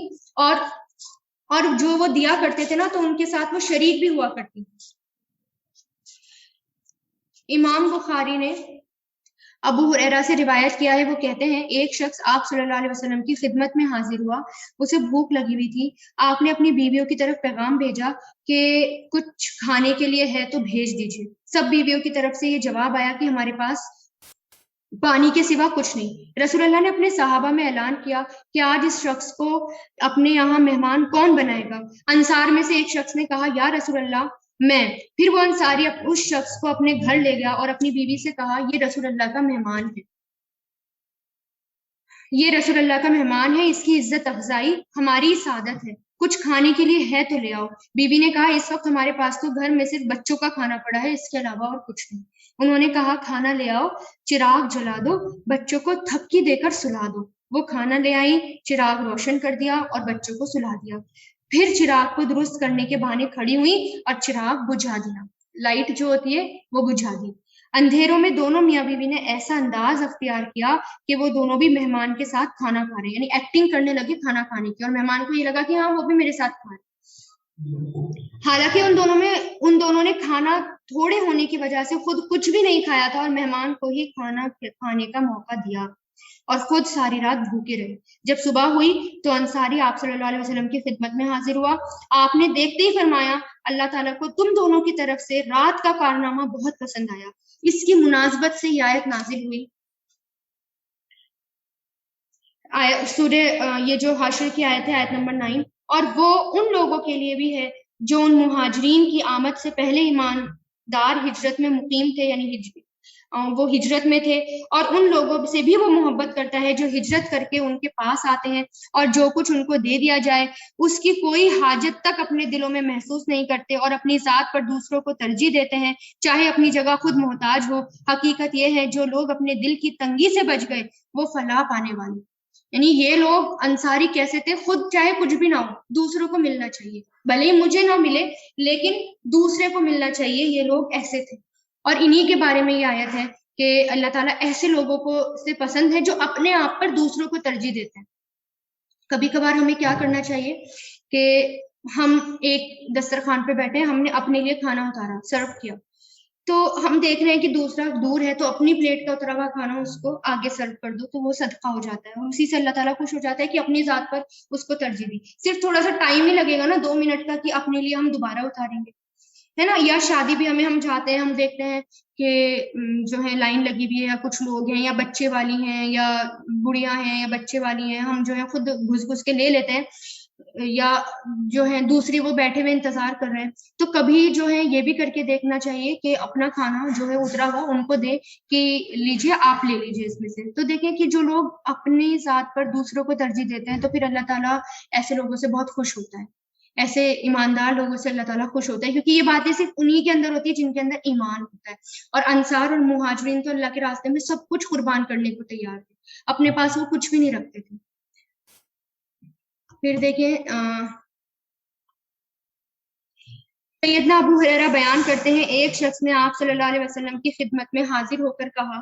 اور جو وہ دیا کرتے تھے نا تو ان کے ساتھ وہ شریک بھی ہوا کرتی تھی۔ امام بخاری نے ابو ہریرہ سے روایت کیا ہے، وہ کہتے ہیں ایک شخص آپ صلی اللہ علیہ وسلم کی خدمت میں حاضر ہوا، اسے بھوک لگی ہوئی تھی، آپ نے اپنی بیویوں کی طرف پیغام بھیجا کہ کچھ کھانے کے لیے ہے تو بھیج دیجیے۔ سب بیویوں کی طرف سے یہ جواب آیا کہ ہمارے پاس پانی کے سوا کچھ نہیں۔ رسول اللہ نے اپنے صحابہ میں اعلان کیا کہ آج اس شخص کو اپنے یہاں مہمان کون بنائے گا؟ انصار میں سے ایک شخص نے کہا یا رسول اللہ میں۔ پھر وہ انصاری اس شخص کو اپنے گھر لے گیا اور اپنی بیوی سے کہا یہ رسول اللہ کا مہمان ہے، یہ رسول اللہ کا مہمان ہے، اس کی عزت افزائی ہماری سعادت ہے، کچھ کھانے کے لیے ہے تو لے آؤ۔ بیوی نے کہا اس وقت ہمارے پاس تو گھر میں صرف بچوں کا کھانا پڑا ہے، اس کے علاوہ اور کچھ نہیں۔ انہوں نے کہا کھانا لے آؤ، چراغ جلا دو، بچوں کو تھپکی دے کر سلا دو۔ وہ کھانا لے آئی، چراغ روشن کر دیا اور بچوں کو سلا دیا، پھر چراغ کو درست کرنے کے بہانے کھڑی ہوئی اور چراغ بجھا دیا، لائٹ جو ہوتی ہے وہ بجھا دی۔ اندھیروں میں دونوں میاں بیوی نے ایسا انداز اختیار کیا کہ وہ دونوں بھی مہمان کے ساتھ کھانا کھا رہے ہیں، یعنی ایکٹنگ کرنے لگے کھانا کھانے کی، اور مہمان کو یہ لگا کہ ہاں وہ بھی میرے ساتھ کھا رہے ہیں۔ حالانکہ ان دونوں نے کھانا تھوڑے ہونے کی وجہ سے خود کچھ بھی نہیں کھایا تھا اور مہمان کو ہی کھانا کھانے کا موقع دیا اور خود ساری رات بھوکے رہے۔ جب صبح ہوئی تو انصاری آپ صلی اللہ علیہ وسلم کی خدمت میں حاضر ہوا، آپ نے دیکھتے ہی فرمایا اللہ تعالیٰ کو تم دونوں کی طرف سے رات کا کارنامہ بہت پسند آیا۔ اس کی مناسبت سے یہ آیت نازل ہوئی، سورہ یہ جو حشر کی آیت ہے، آیت نمبر 9، اور وہ ان لوگوں کے لیے بھی ہے جو ان مہاجرین کی آمد سے پہلے ایماندار ہجرت میں مقیم تھے، یعنی وہ ہجرت میں تھے، اور ان لوگوں سے بھی وہ محبت کرتا ہے جو ہجرت کر کے ان کے پاس آتے ہیں، اور جو کچھ ان کو دے دیا جائے اس کی کوئی حاجت تک اپنے دلوں میں محسوس نہیں کرتے اور اپنی ذات پر دوسروں کو ترجیح دیتے ہیں، چاہے اپنی جگہ خود محتاج ہو۔ حقیقت یہ ہے جو لوگ اپنے دل کی تنگی سے بچ گئے وہ فلاح پانے والے، یعنی یہ لوگ انصاری کیسے تھے، خود چاہے کچھ بھی نہ ہو دوسروں کو ملنا چاہیے، بھلے ہی مجھے نہ ملے لیکن دوسرے کو ملنا چاہیے، یہ لوگ ایسے تھے۔ اور انہی کے بارے میں یہ آیت ہے کہ اللہ تعالیٰ ایسے لوگوں کو سے پسند ہے جو اپنے آپ پر دوسروں کو ترجیح دیتے ہیں۔ کبھی کبھار ہمیں کیا کرنا چاہیے کہ ہم ایک دسترخوان پہ بیٹھے، ہم نے اپنے لیے کھانا اتارا، سرو کیا، تو ہم دیکھ رہے ہیں کہ دوسرا دور ہے تو اپنی پلیٹ کا اترا ہوا کھانا اس کو آگے سرو کر دو، تو وہ صدقہ ہو جاتا ہے، اور اسی سے اللہ تعالیٰ خوش ہو جاتا ہے کہ اپنی ذات پر اس کو ترجیح دی۔ صرف تھوڑا سا ٹائم ہی لگے گا نا، 2 منٹ کا، کہ اپنے لیے ہم دوبارہ اتاریں گے، ہے نا۔ یا شادی بھی ہم جاتے ہیں، ہم دیکھتے ہیں کہ جو ہے لائن لگی ہوئی ہے، یا کچھ لوگ ہیں یا بچے والی ہیں یا بڑھیاں ہیں یا بچے والی ہیں، ہم جو ہے خود گھس گھس کے لے لیتے ہیں، یا جو ہے دوسری وہ بیٹھے ہوئے انتظار کر رہے ہیں، تو کبھی جو ہے یہ بھی کر کے دیکھنا چاہیے کہ اپنا کھانا جو ہے اترا ہوا ان کو دے کہ لیجیے، آپ لے لیجیے اس میں سے۔ تو دیکھیں کہ جو لوگ اپنی ذات پر دوسروں کو ترجیح دیتے ہیں تو پھر اللہ تعالیٰ ایسے لوگوں سے بہت خوش ہوتا ہے، ایسے ایماندار لوگوں سے اللہ تعالیٰ خوش ہوتا ہے، کیونکہ یہ باتیں صرف انہی کے اندر ہوتی ہے جن کے اندر ایمان ہوتا ہے۔ اور انصار اور مہاجرین تو اللہ کے راستے میں سب کچھ قربان کرنے کو تیار تھے، اپنے پاس وہ کچھ بھی نہیں رکھتے تھے۔ پھر دیکھیں سیدنا ابو ہریرہ بیان کرتے ہیں ایک شخص نے آپ صلی اللہ علیہ وسلم کی خدمت میں حاضر ہو کر کہا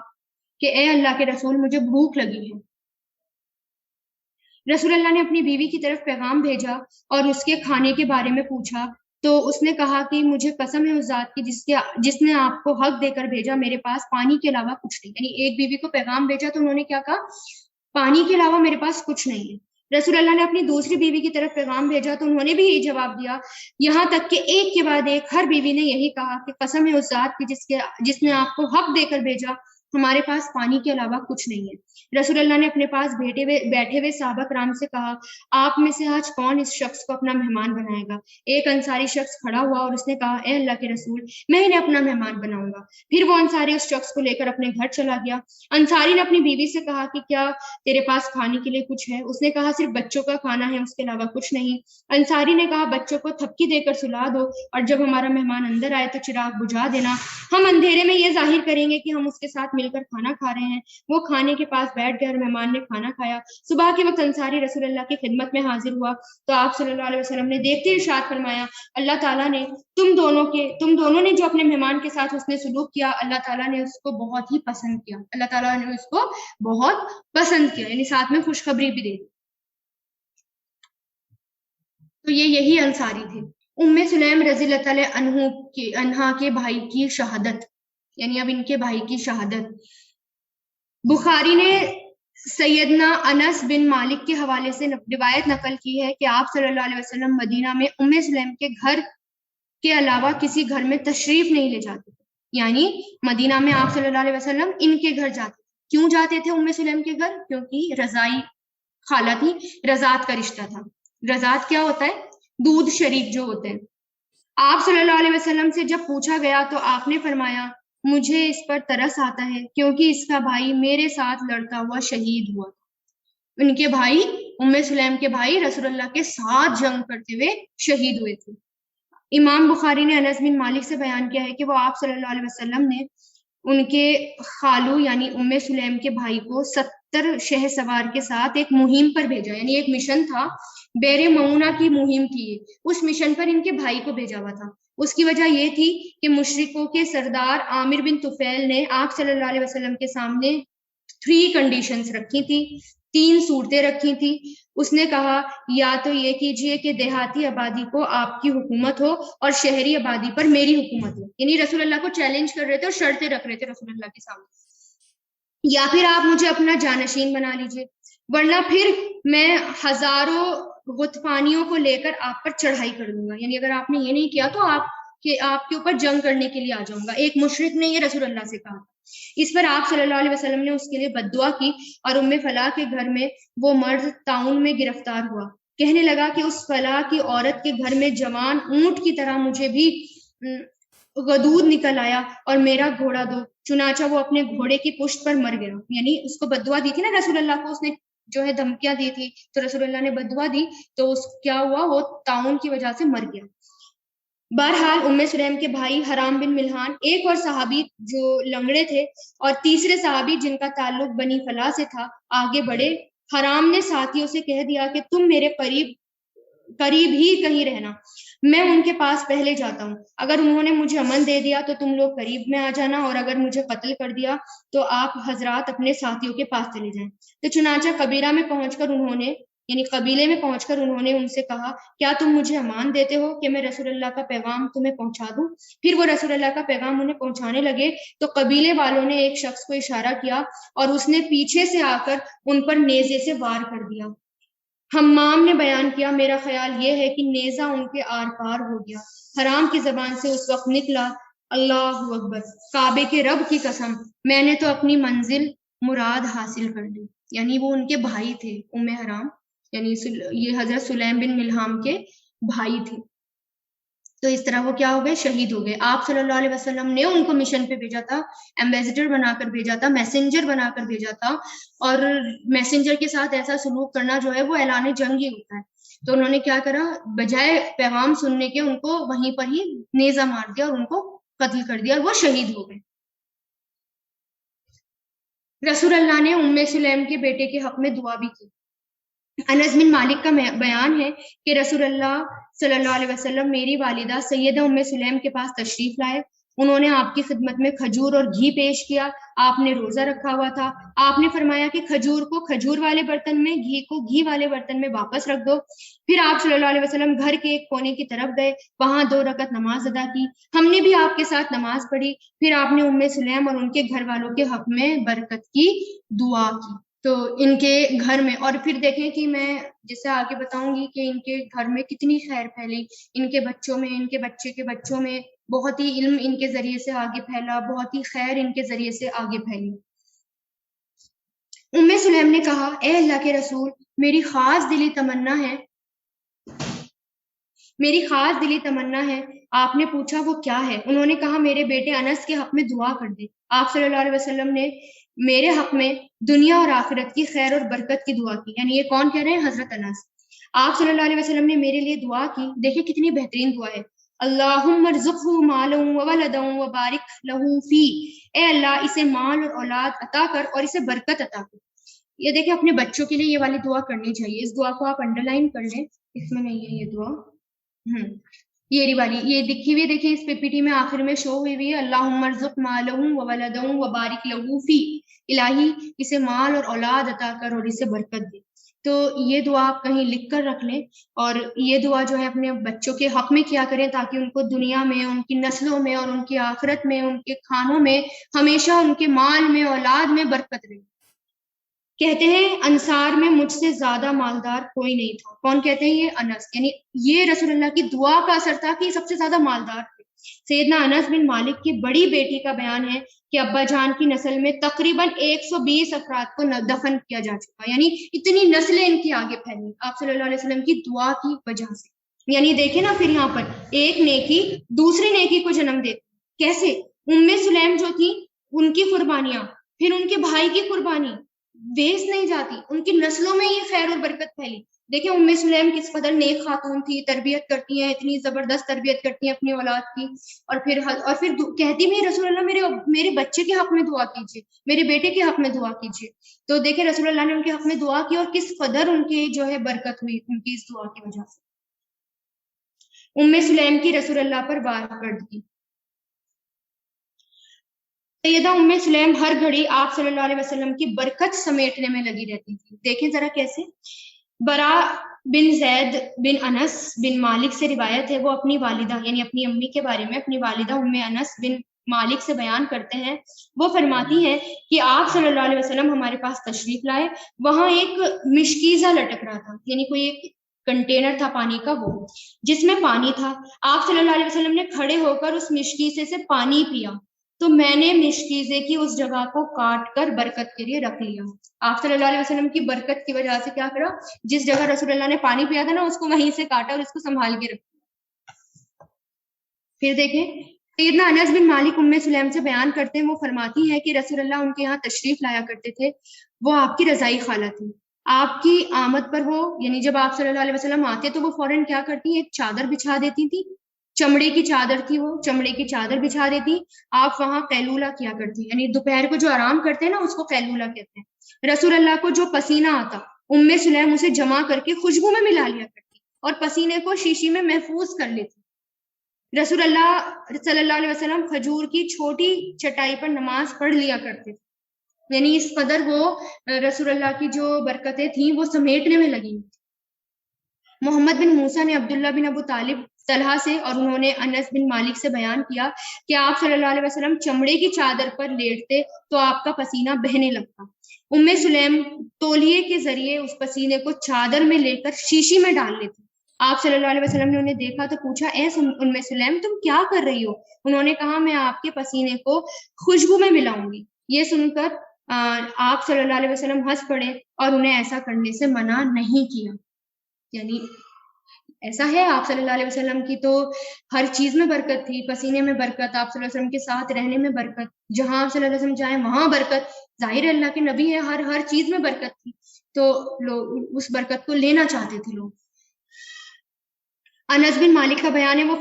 کہ اے اللہ کے رسول مجھے بھوک لگی ہے۔ رسول اللہ نے اپنی بیوی کی طرف پیغام بھیجا اور اس کے کھانے کے بارے میں پوچھا، تو اس نے کہا کہ مجھے قسم ہے اس ذات کی جس نے آپ کو حق دے کر بھیجا، میرے پاس پانی کے علاوہ کچھ نہیں، یعنی ایک بیوی کو پیغام بھیجا تو انہوں نے کیا کہا، پانی کے علاوہ میرے پاس کچھ نہیں ہے۔ رسول اللہ نے اپنی دوسری بیوی کی طرف پیغام بھیجا تو انہوں نے بھی یہی جواب دیا، یہاں تک کہ ایک کے بعد ایک ہر بیوی نے یہی کہا کہ قسم ہے اس ذات کی جس نے آپ کو حق دے کر بھیجا، ہمارے پاس پانی کے علاوہ کچھ نہیں ہے۔ رسول اللہ نے اپنے پاس بیٹھے ہوئے صحابہ کرام سے کہا آپ میں سے آج کون اس شخص کو اپنا مہمان بنائے گا؟ ایک انصاری شخص کھڑا ہوا اور اس نے کہا اے اللہ کے رسول میں انہیں اپنا مہمان بناؤں گا۔ پھر وہ انصاری اس شخص کو لے کر اپنے گھر چلا گیا۔ انصاری نے اپنی بیوی سے کہا کہ کیا تیرے پاس کھانے کے لیے کچھ ہے؟ اس نے کہا صرف بچوں کا کھانا ہے، اس کے علاوہ کچھ نہیں۔ انصاری نے کہا بچوں کو تھپکی دے کر سلا دو اور جب ہمارا مہمان اندر آئے تو چراغ بجھا دینا، ہم اندھیرے میں یہ ظاہر کریں گے کہ ہم اس کے ساتھ مل کر کھانا کھا رہے ہیں۔ وہ کھانے کے پاس بیٹھ گئے اور مہمان نے کھانا کھایا۔ صبح کے وقت انصاری رسول اللہ کی خدمت میں حاضر ہوا تو آپ صلی اللہ علیہ وسلم نے دیکھتے ہی ارشاد فرمایا اللہ تعالیٰ نے تم دونوں نے جو اپنے مہمان کے ساتھ حسن سلوک کیا، اللہ تعالیٰ نے اس کو بہت ہی پسند کیا، اللہ تعالیٰ نے اس کو بہت پسند کیا، یعنی ساتھ میں خوشخبری بھی دے دی۔ تو یہی انصاری تھے۔ ام سلیم رضی اللہ تعالی عنہا کے بھائی کی شہادت، یعنی اب ان کے بھائی کی شہادت، بخاری نے سیدنا انس بن مالک کے حوالے سے روایت نقل کی ہے کہ آپ صلی اللہ علیہ وسلم مدینہ میں ام سلیم کے گھر کے علاوہ کسی گھر میں تشریف نہیں لے جاتے تھے، یعنی مدینہ میں آپ صلی اللہ علیہ وسلم ان کے گھر جاتے تھے۔ کیوں جاتے تھے ام سلیم کے گھر؟ کیونکہ رضائی خالہ تھی، رضاعت کا رشتہ تھا۔ رضاعت کیا ہوتا ہے؟ دودھ شریک جو ہوتے ہیں۔ آپ صلی اللہ علیہ وسلم سے جب پوچھا گیا تو آپ نے فرمایا مجھے اس پر ترس آتا ہے کیونکہ اس کا بھائی میرے ساتھ لڑتا ہوا شہید ہوا تھا۔ ان کے بھائی، ام سلیم کے بھائی رسول اللہ کے ساتھ جنگ کرتے ہوئے شہید ہوئے تھے۔ امام بخاری نے انس بن مالک سے بیان کیا ہے کہ وہ آپ صلی اللہ علیہ وسلم نے ان کے خالو یعنی ام سلیم کے بھائی کو 70 شہ سوار کے ساتھ ایک مہم پر بھیجا، یعنی ایک مشن تھا، بیر معونہ کی مہم تھی، اس مشن پر ان کے بھائی کو بھیجا ہوا تھا۔ اس کی وجہ یہ تھی کہ مشرکوں کے سردار عامر بن طفیل نے آپ صلی اللہ علیہ وسلم کے سامنے 3 کنڈیشنز رکھی تھی، 3 صورتیں رکھی تھی۔ اس نے کہا یا تو یہ کیجئے کہ دیہاتی آبادی کو آپ کی حکومت ہو اور شہری آبادی پر میری حکومت ہو، یعنی رسول اللہ کو چیلنج کر رہے تھے اور شرطیں رکھ رہے تھے رسول اللہ کے سامنے، یا پھر آپ مجھے اپنا جانشین بنا لیجئے ورنہ پھر میں ہزاروں غطفانیوں کو لے کر آپ پر چڑھائی کر دوں گا، یعنی اگر آپ نے یہ نہیں کیا تو آپ کے اوپر جنگ کرنے کے لیے آ جاؤں گا۔ ایک مشرک نے یہ رسول اللہ سے کہا۔ اس پر آپ صلی اللہ علیہ وسلم نے اس کے لیے بد دعا کی اور ام فلاح کے گھر میں وہ مرد طاعون میں گرفتار ہوا، کہنے لگا کہ اس فلاح کی عورت کے گھر میں جوان اونٹ کی طرح مجھے بھی غدود نکل آیا اور میرا گھوڑا دو، چنانچہ وہ اپنے گھوڑے کی پشت پر مر گیا، یعنی اس کو بد دعا دی تھی نا رسول اللہ کو، اس نے جو ہے دھمکیاں دی تھی تو رسول اللہ نے بد دعا دی تو اس کیا ہوا، وہ طاعون کی وجہ سے مر گیا۔ بہرحال ام سلیم کے بھائی حرام بن ملحان، ایک اور صحابی جو لنگڑے تھے اور تیسرے صحابی جن کا تعلق بنی فلاح سے تھا آگے بڑھے۔ حرام نے ساتھیوں سے کہہ دیا کہ تم میرے قریب ہی کہیں رہنا، میں ان کے پاس پہلے جاتا ہوں، اگر انہوں نے مجھے امن دے دیا تو تم لوگ قریب میں آ جانا اور اگر مجھے قتل کر دیا تو آپ حضرات اپنے ساتھیوں کے پاس چلے جائیں۔ تو چنانچہ قبیلے میں پہنچ کر انہوں نے ان سے کہا کیا تم مجھے امان دیتے ہو کہ میں رسول اللہ کا پیغام تمہیں پہنچا دوں؟ پھر وہ رسول اللہ کا پیغام انہیں پہنچانے لگے تو قبیلے والوں نے ایک شخص کو اشارہ کیا اور اس نے پیچھے سے آ کر ان پر نیزے سے وار کر دیا۔ حمام نے بیان کیا میرا خیال یہ ہے کہ نیزہ ان کے آر پار ہو گیا۔ حرام کی زبان سے اس وقت نکلا اللہ اکبر، کعبے کے رب کی قسم، میں نے تو اپنی منزل مراد حاصل کر لی، یعنی وہ ان کے بھائی تھے، ام حرام یعنی یہ حضرت سلیم بن ملحام کے بھائی تھے۔ تو اس طرح وہ کیا ہو گئے، شہید ہو گئے۔ آپ صلی اللہ علیہ وسلم نے ان کو مشن پہ بھیجا تھا، ایمبیسڈر بنا کر بھیجا تھا، میسنجر بنا کر بھیجا تھا، اور میسنجر کے ساتھ ایسا سلوک کرنا جو ہے وہ اعلان جنگ ہی ہوتا ہے۔ تو انہوں نے کیا کرا، بجائے پیغام سننے کے ان کو وہیں پر ہی نیزہ مار دیا اور ان کو قتل کر دیا اور وہ شہید ہو گئے۔ رسول اللہ نے ام سلیم کے بیٹے کے حق میں دعا بھی کی۔ انس بن مالک کا بیان ہے کہ رسول اللہ صلی اللہ علیہ وسلم میری والدہ سیدہ ام سلیم کے پاس تشریف لائے، انہوں نے آپ کی خدمت میں کھجور اور گھی پیش کیا، آپ نے روزہ رکھا ہوا تھا، آپ نے فرمایا کہ کھجور کو کھجور والے برتن میں، گھی کو گھی والے برتن میں واپس رکھ دو۔ پھر آپ صلی اللہ علیہ وسلم گھر کے ایک کونے کی طرف گئے، وہاں 2 رکعت نماز ادا کی، ہم نے بھی آپ کے ساتھ نماز پڑھی، پھر آپ نے ام سلیم اور ان کے گھر والوں کے حق میں برکت کی دعا کی۔ تو ان کے گھر میں، اور پھر دیکھیں کہ میں جیسے آگے بتاؤں گی کہ ان کے گھر میں کتنی خیر پھیلی، ان کے بچوں میں، ان کے بچے کے بچوں میں، بہت ہی علم ان کے ذریعے سے آگے پھیلا، بہت ہی خیر ان کے ذریعے سے آگے پھیلی۔ سلیم نے کہا اے اللہ کے رسول، میری خاص دلی تمنا ہے۔ آپ نے پوچھا وہ کیا ہے؟ انہوں نے کہا میرے بیٹے انس کے حق میں دعا کر دیں۔ آپ صلی اللہ علیہ وسلم نے میرے حق میں دنیا اور آخرت کی خیر اور برکت کی دعا کی۔ یعنی یہ کون کہہ رہے ہیں؟ حضرت انس۔ آپ صلی اللہ علیہ وسلم نے میرے لیے دعا کی۔ دیکھیں کتنی بہترین دعا ہے، اللہم ارزقہ مالا وولدا وبارک لہ فی، اے اللہ اسے مال اور اولاد عطا کر اور اسے برکت عطا کر۔ یہ دیکھیں اپنے بچوں کے لیے یہ والی دعا کرنی چاہیے۔ اس دعا کو آپ انڈر لائن کر لیں، اس میں نہیں ہے یہ دعا، یہ والی یہ لکھی ہوئی دیکھیں اس پی پی ٹی میں آخر میں شو ہوئی ہے، اللہم ارزق مالہ وولدا وبارک لہ فی، الہی اسے مال اور اولاد عطا کر اور اسے برکت دے۔ تو یہ دعا آپ کہیں لکھ کر رکھ لیں، اور یہ دعا جو ہے اپنے بچوں کے حق میں کیا کریں تاکہ ان کو دنیا میں، ان کی نسلوں میں اور ان کی آخرت میں، ان کے کھانوں میں ہمیشہ ان کے مال میں، اولاد میں برکت رہے۔ کہتے ہیں انصار میں مجھ سے زیادہ مالدار کوئی نہیں تھا۔ کون کہتے ہیں؟ یہ انس، یعنی یہ رسول اللہ کی دعا کا اثر تھا کہ یہ سب سے زیادہ مالدار تھے۔ سیدنا انس بن مالک کی بڑی بیٹی کا بیان ہے کہ ابا جان کی نسل میں تقریباً 120 افراد کو دفن کیا جا چکا، یعنی اتنی نسلیں ان کی آگے پھیلی آپ صلی اللہ علیہ وسلم کی دعا کی وجہ سے۔ یعنی دیکھیں نا، پھر یہاں پر ایک نیکی دوسری نیکی کو جنم دیتی۔ کیسے؟ سلیم جو تھی ان کی قربانیاں، پھر ان کے بھائی کی قربانی ویسٹ نہیں جاتی، ان کی نسلوں میں یہ خیر اور برکت پھیلی۔ دیکھیں سلیم کس قدر نیک خاتون تھی، تربیت کرتی ہیں، اتنی زبردست تربیت کرتی ہیں اپنی اولاد کی، اور پھر کہتی بھی رسول اللہ میرے بچے کے حق میں دعا کیجیے، میرے بیٹے کے حق میں دعا کیجیے۔ تو دیکھیں رسول اللہ نے ان کے حق میں دعا کی اور کس قدر ان کی جو ہے برکت ہوئی ان کی اس دعا کی وجہ سے۔ سلیم کی رسول اللہ پر وار پڑ گئی۔ سیدہ سلیم ہر گھڑی آپ صلی اللہ علیہ وسلم کی برکت سمیٹنے میں لگی رہتی تھی۔ دیکھیں ذرا کیسے۔ برا بن زید بن انس بن مالک سے روایت ہے، وہ اپنی والدہ یعنی اپنی امی کے بارے میں اپنی والدہ انس بن مالک سے بیان کرتے ہیں۔ وہ فرماتی ہیں کہ آپ صلی اللہ علیہ وسلم ہمارے پاس تشریف لائے، وہاں ایک مشکیزہ لٹک رہا تھا، یعنی کوئی ایک کنٹینر تھا پانی کا، وہ جس میں پانی تھا۔ آپ صلی اللہ علیہ وسلم نے کھڑے ہو کر اس مشکیزے سے پانی پیا، تو میں نے مشکیزے کی اس جگہ کو کاٹ کر برکت کے لیے رکھ لیا۔ آپ صلی اللہ علیہ وسلم کی برکت کی وجہ سے کیا کرا؟ جس جگہ رسول اللہ نے پانی پیا تھا نا، اس کو وہیں سے کاٹا اور اس کو سنبھال کے رکھا۔ پھر دیکھیں سیدنا انس بن مالک سلیم سے بیان کرتے ہیں، وہ فرماتی ہیں کہ رسول اللہ ان کے یہاں تشریف لایا کرتے تھے، وہ آپ کی رضائی خالہ تھی۔ آپ کی آمد پر وہ یعنی جب آپ صلی اللہ علیہ وسلم آتے تو وہ فوراً کیا کرتی؟ ایک چادر بچھا دیتی تھی، چمڑے کی چادر تھی، وہ چمڑے کی چادر بچھا دیتی۔ آپ وہاں قیلولہ کیا کرتی، یعنی دوپہر کو جو آرام کرتے ہیں نا، اس کو قیلولہ کہتے ہیں۔ رسول اللہ کو جو پسینہ آتا، سلیم اسے جمع کر کے خوشبو میں ملا لیا کرتی اور پسینے کو شیشی میں محفوظ کر لیتی۔ رسول اللہ صلی اللہ علیہ وسلم کھجور کی چھوٹی چٹائی پر نماز پڑھ لیا کرتے تھے، یعنی اس قدر وہ رسول اللہ کی جو برکتیں تھیں وہ سمیٹنے میں لگی۔ محمد بن موسیٰ نے عبداللہ بن ابو طالب طلحہ سے اور انہوں نے انس بن مالک سے بیان کیا کہ آپ صلی اللہ علیہ وسلم چمڑے کی چادر پر لیٹتے تو آپ کا پسینہ بہنے لگتا۔ سلیم تولیے کے ذریعے اس پسینے کو چادر میں لے کر شیشی میں ڈال لیتی۔ آپ صلی اللہ علیہ وسلم نے انہیں دیکھا تو پوچھا اے سلیم تم کیا کر رہی ہو؟ انہوں نے کہا میں آپ کے پسینے کو خوشبو میں ملاؤں گی۔ یہ سن کر آپ صلی اللہ علیہ وسلم ہنس پڑے اور انہیں ایسا کرنے سے منع نہیں کیا۔ یعنی ایسا ہے آپ صلی اللہ علیہ وسلم کی تو ہر چیز میں برکت تھی، پسینے میں برکت، آپ صلی اللہ علیہ وسلم کے ساتھ رہنے میں برکت، جہاں آپ صلی اللہ علیہ وسلم جائیں وہاں برکت، ظاہر اللہ کے نبی ہے، ہر چیز میں برکت تھی، تو لوگ اس برکت کو لینا چاہتے تھے لوگ۔ انس بن مالک کا بیان ہے، وہ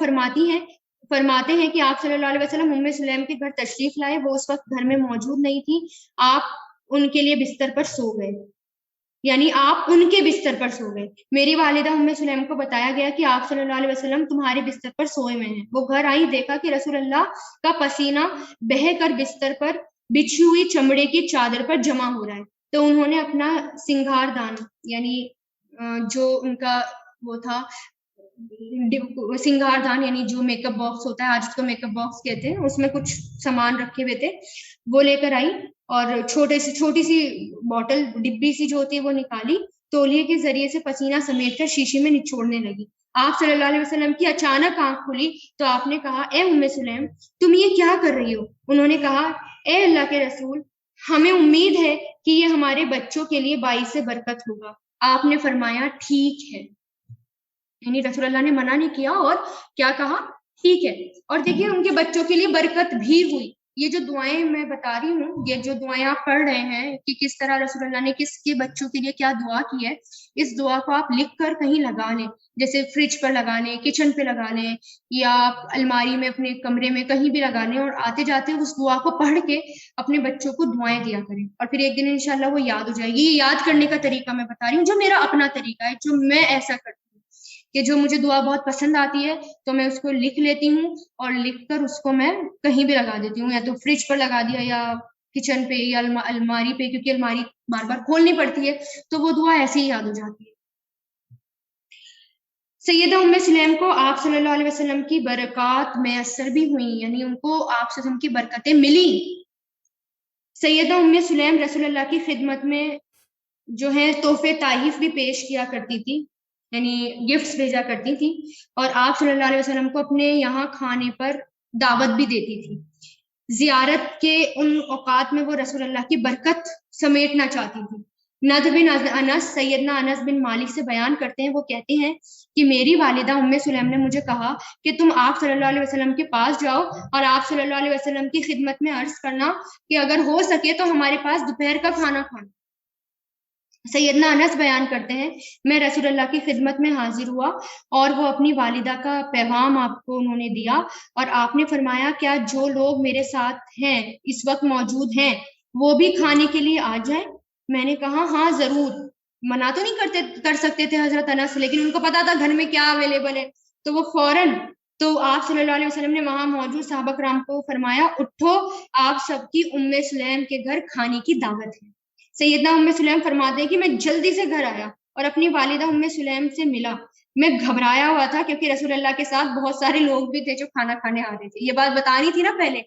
فرماتے ہیں کہ آپ صلی اللہ علیہ وسلم سلیم کے گھر تشریف لائے، وہ اس وقت گھر میں موجود نہیں تھی، آپ ان کے لیے بستر پر سو گئے، یعنی آپ ان کے بستر پر سو گئے۔ میری والدہ سلیم کو بتایا گیا کہ آپ صلی اللہ علیہ وسلم تمہارے بستر پر سوئے ہوئے ہیں۔ وہ گھر آئی، دیکھا کہ رسول اللہ کا پسینہ بہہ کر بستر پر بچھی ہوئی چمڑے کی چادر پر جمع ہو رہا ہے، تو انہوں نے اپنا سنگھار دان یعنی جو ان کا وہ تھا سنگھار دان یعنی جو میک اپ باکس ہوتا ہے، آج تو میک اپ باکس کہتے ہیں، اس میں کچھ سامان رکھے ہوئے تھے، وہ لے کر آئی اور چھوٹی سی بوٹل ڈبی سی جو ہوتی ہے وہ نکالی، تولیے کے ذریعے سے پسینہ سمیٹ کر شیشے میں نچوڑنے لگی۔ آپ صلی اللہ علیہ وسلم کی اچانک آنکھ کھلی تو آپ نے کہا اے ام سلیم تم یہ کیا کر رہی ہو؟ انہوں نے کہا اے اللہ کے رسول ہمیں امید ہے کہ یہ ہمارے بچوں کے لیے باعث برکت ہوگا۔ آپ نے فرمایا ٹھیک ہے، یعنی رسول اللہ نے منع نہیں کیا اور کیا کہا ٹھیک ہے۔ اور دیکھیے ان کے بچوں کے لیے برکت بھی ہوئی۔ یہ جو دعائیں میں بتا رہی ہوں، یہ جو دعائیں آپ پڑھ رہے ہیں کہ کس طرح رسول اللہ نے کس کے بچوں کے لیے کیا دعا کی ہے، اس دعا کو آپ لکھ کر کہیں لگا لیں، جیسے فریج پر لگا لیں، کچن پہ لگا لیں، یا آپ الماری میں اپنے کمرے میں کہیں بھی لگا لیں، اور آتے جاتے اس دعا کو پڑھ کے اپنے بچوں کو دعائیں دیا کریں، اور پھر ایک دن انشاءاللہ وہ یاد ہو جائے گی۔ یہ یاد کرنے کا طریقہ میں بتا رہی ہوں جو میرا اپنا طریقہ ہے، جو میں ایسا کرتی ہوں کہ جو مجھے دعا بہت پسند آتی ہے تو میں اس کو لکھ لیتی ہوں، اور لکھ کر اس کو میں کہیں بھی لگا دیتی ہوں، یا تو فریج پر لگا دیا یا کچن پہ یا الماری پہ، کیونکہ الماری بار بار کھولنی پڑتی ہے تو وہ دعا ایسے ہی یاد ہو جاتی ہے۔ سیدہ ام سلیم کو آپ صلی اللہ علیہ وسلم کی برکات میسر بھی ہوئی، یعنی ان کو آپ صلی اللہ علیہ وسلم کی برکتیں ملی۔ سیدہ ام سلیم رسول اللہ کی خدمت میں جو ہے تحفے تحائف بھی پیش کیا کرتی تھی، یعنی گفٹس بھیجا کرتی تھی، اور آپ صلی اللہ علیہ وسلم کو اپنے یہاں کھانے پر دعوت بھی دیتی تھی۔ زیارت کے ان اوقات میں وہ رسول اللہ کی برکت سمیٹنا چاہتی تھی۔ ندر بن انس سیدنا انس بن مالک سے بیان کرتے ہیں، وہ کہتے ہیں کہ میری والدہ ام سلیم نے مجھے کہا کہ تم آپ صلی اللہ علیہ وسلم کے پاس جاؤ اور آپ صلی اللہ علیہ وسلم کی خدمت میں عرض کرنا کہ اگر ہو سکے تو ہمارے پاس دوپہر کا کھانا کھانا۔ سیدنا انس بیان کرتے ہیں میں رسول اللہ کی خدمت میں حاضر ہوا اور وہ اپنی والدہ کا پیغام آپ کو انہوں نے دیا، اور آپ نے فرمایا کیا جو لوگ میرے ساتھ ہیں اس وقت موجود ہیں وہ بھی کھانے کے لیے آ جائیں؟ میں نے کہا ہاں ضرور۔ منع تو نہیں کر سکتے تھے حضرت انس، لیکن ان کو پتا تھا گھر میں کیا اویلیبل ہے، تو وہ فوراً تو آپ صلی اللہ علیہ وسلم نے وہاں موجود صحابہ کرام کو فرمایا اٹھو، آپ سب کی ام سلیم کے گھر کھانے کی دعوت ہے۔ سیدنا ام سلیم فرماتے ہیں کہ میں جلدی سے گھر آیا اور اپنی والدہ ام سلیم سے ملا۔ میں گھبرایا ہوا تھا کیونکہ رسول اللہ کے ساتھ بہت سارے لوگ بھی تھے جو کھانا کھانے آ رہے تھے، یہ بات بتانی تھی نا پہلے۔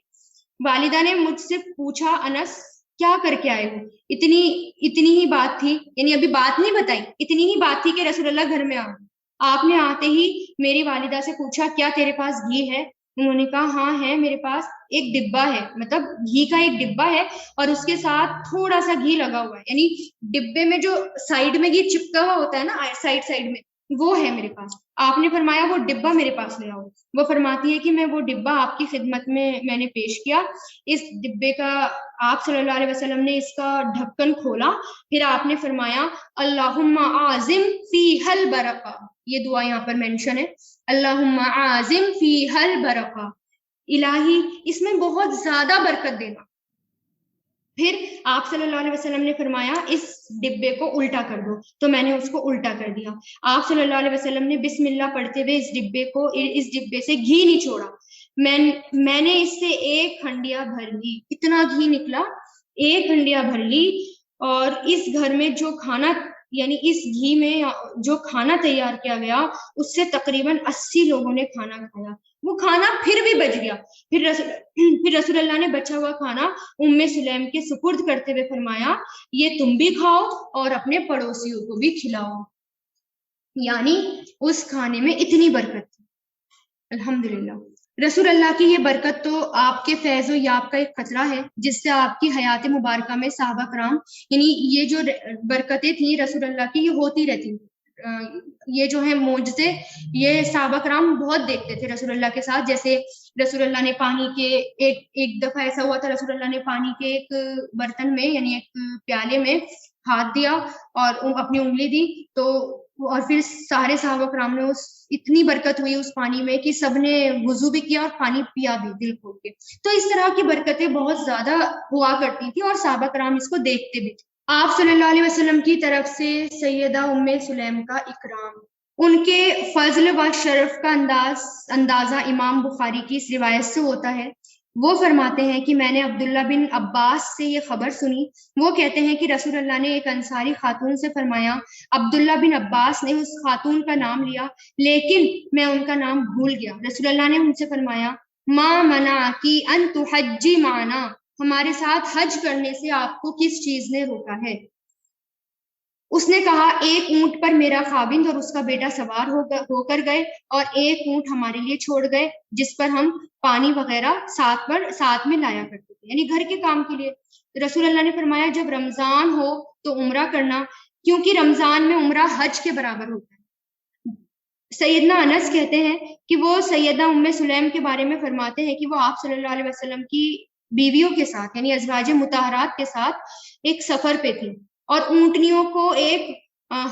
والدہ نے مجھ سے پوچھا انس کیا کر کے آئے ہو؟ اتنی ہی بات تھی، یعنی ابھی بات نہیں بتائی، اتنی ہی بات تھی کہ رسول اللہ گھر میں آ گئے۔ آپ نے آتے ہی میری والدہ سے پوچھا کیا تیرے پاس گھی ہے؟ انہوں نے کہا ہاں ہے میرے پاس، ایک ڈبہ ہے، مطلب گھی کا ایک ڈبہ ہے اور اس کے ساتھ تھوڑا سا گھی لگا ہوا ہے، یعنی ڈبے میں جو سائیڈ میں گھی چپکا ہوا ہوتا ہے نا سائیڈ میں، وہ ہے میرے پاس۔ آپ نے فرمایا وہ ڈبہ میرے پاس لے آؤ۔ وہ فرماتی ہے کہ میں وہ ڈبہ آپ کی خدمت میں نے پیش کیا۔ اس ڈبے کا آپ صلی اللہ علیہ وسلم نے اس کا ڈھکن کھولا، پھر آپ نے فرمایا اللہم اعظم فیہ البرکہ، یہ دعا یہاں پر مینشن ہے، اللہم اعظم فیہ البرکہ، الہی اس میں بہت زیادہ برکت دینا۔ پھر آپ صلی اللہ علیہ وسلم نے فرمایا اس ڈبے کو الٹا کر دو، تو میں نے اس کو الٹا کر دیا۔ آپ صلی اللہ علیہ وسلم نے بسم اللہ پڑھتے ہوئے اس ڈبے سے گھی نہیں چھوڑا۔ میں نے اس سے ایک ہنڈیا بھر لی، اتنا گھی نکلا، ایک ہنڈیا بھر لی، اور اس گھر میں جو کھانا، یعنی اس گھی میں جو کھانا تیار کیا گیا اس سے تقریباً 80 لوگوں نے کھانا کھایا۔ وہ کھانا پھر بھی بچ گیا۔ پھر رسول اللہ نے بچا ہوا کھانا ام سلیم کے سپرد کرتے ہوئے فرمایا یہ تم بھی کھاؤ اور اپنے پڑوسیوں کو بھی کھلاؤ، یعنی اس کھانے میں اتنی برکت تھی۔ الحمدللہ رسول اللہ کی یہ برکت تو آپ کے فیض و یاب کا ایک قطرہ ہے جس سے آپ کی حیات مبارکہ میں صحابہ کرام، یعنی یہ جو برکتیں تھیں رسول اللہ کی یہ ہوتی رہتی، یہ جو ہے معجزے یہ صحابہ کرام بہت دیکھتے تھے رسول اللہ کے ساتھ۔ جیسے رسول اللہ نے پانی کے ایک دفعہ ایسا ہوا تھا، رسول اللہ نے پانی کے ایک برتن میں یعنی ایک پیالے میں ہاتھ دیا اور اپنی انگلی دی، تو اور پھر سارے صحابہ کرام نے اتنی برکت ہوئی اس پانی میں کہ سب نے وضو بھی کیا اور پانی پیا بھی دل کھول کے۔ تو اس طرح کی برکتیں بہت زیادہ ہوا کرتی تھی اور صحابہ کرام اس کو دیکھتے بھی تھے۔ آپ صلی اللہ علیہ وسلم کی طرف سے سیدہ ام سلیم کا اکرام، ان کے فضل و شرف کا اندازہ امام بخاری کی اس روایت سے ہوتا ہے۔ وہ فرماتے ہیں کہ میں نے عبداللہ بن عباس سے یہ خبر سنی، وہ کہتے ہیں کہ رسول اللہ نے ایک انصاری خاتون سے فرمایا، عبداللہ بن عباس نے اس خاتون کا نام لیا لیکن میں ان کا نام بھول گیا۔ رسول اللہ نے ان سے فرمایا ما منعکی ان تحجی معنا، ہمارے ساتھ حج کرنے سے آپ کو کس چیز نے روکا ہے؟ اس نے کہا ایک اونٹ پر میرا خاوند اور اس کا بیٹا سوار ہو کر گئے اور ایک اونٹ ہمارے لیے چھوڑ گئے جس پر ہم پانی وغیرہ ساتھ میں لایا کرتے تھے، یعنی گھر کے کام کے لیے۔ رسول اللہ نے فرمایا جب رمضان ہو تو عمرہ کرنا، کیونکہ رمضان میں عمرہ حج کے برابر ہوتا ہے۔ سیدنا انس کہتے ہیں کہ وہ سیدہ ام سلیم کے بارے میں فرماتے ہیں کہ وہ آپ صلی اللہ علیہ وسلم کی بیویوں کے ساتھ یعنی ازواج مطہرات کے ساتھ ایک سفر پہ تھی اور اونٹنیوں کو ایک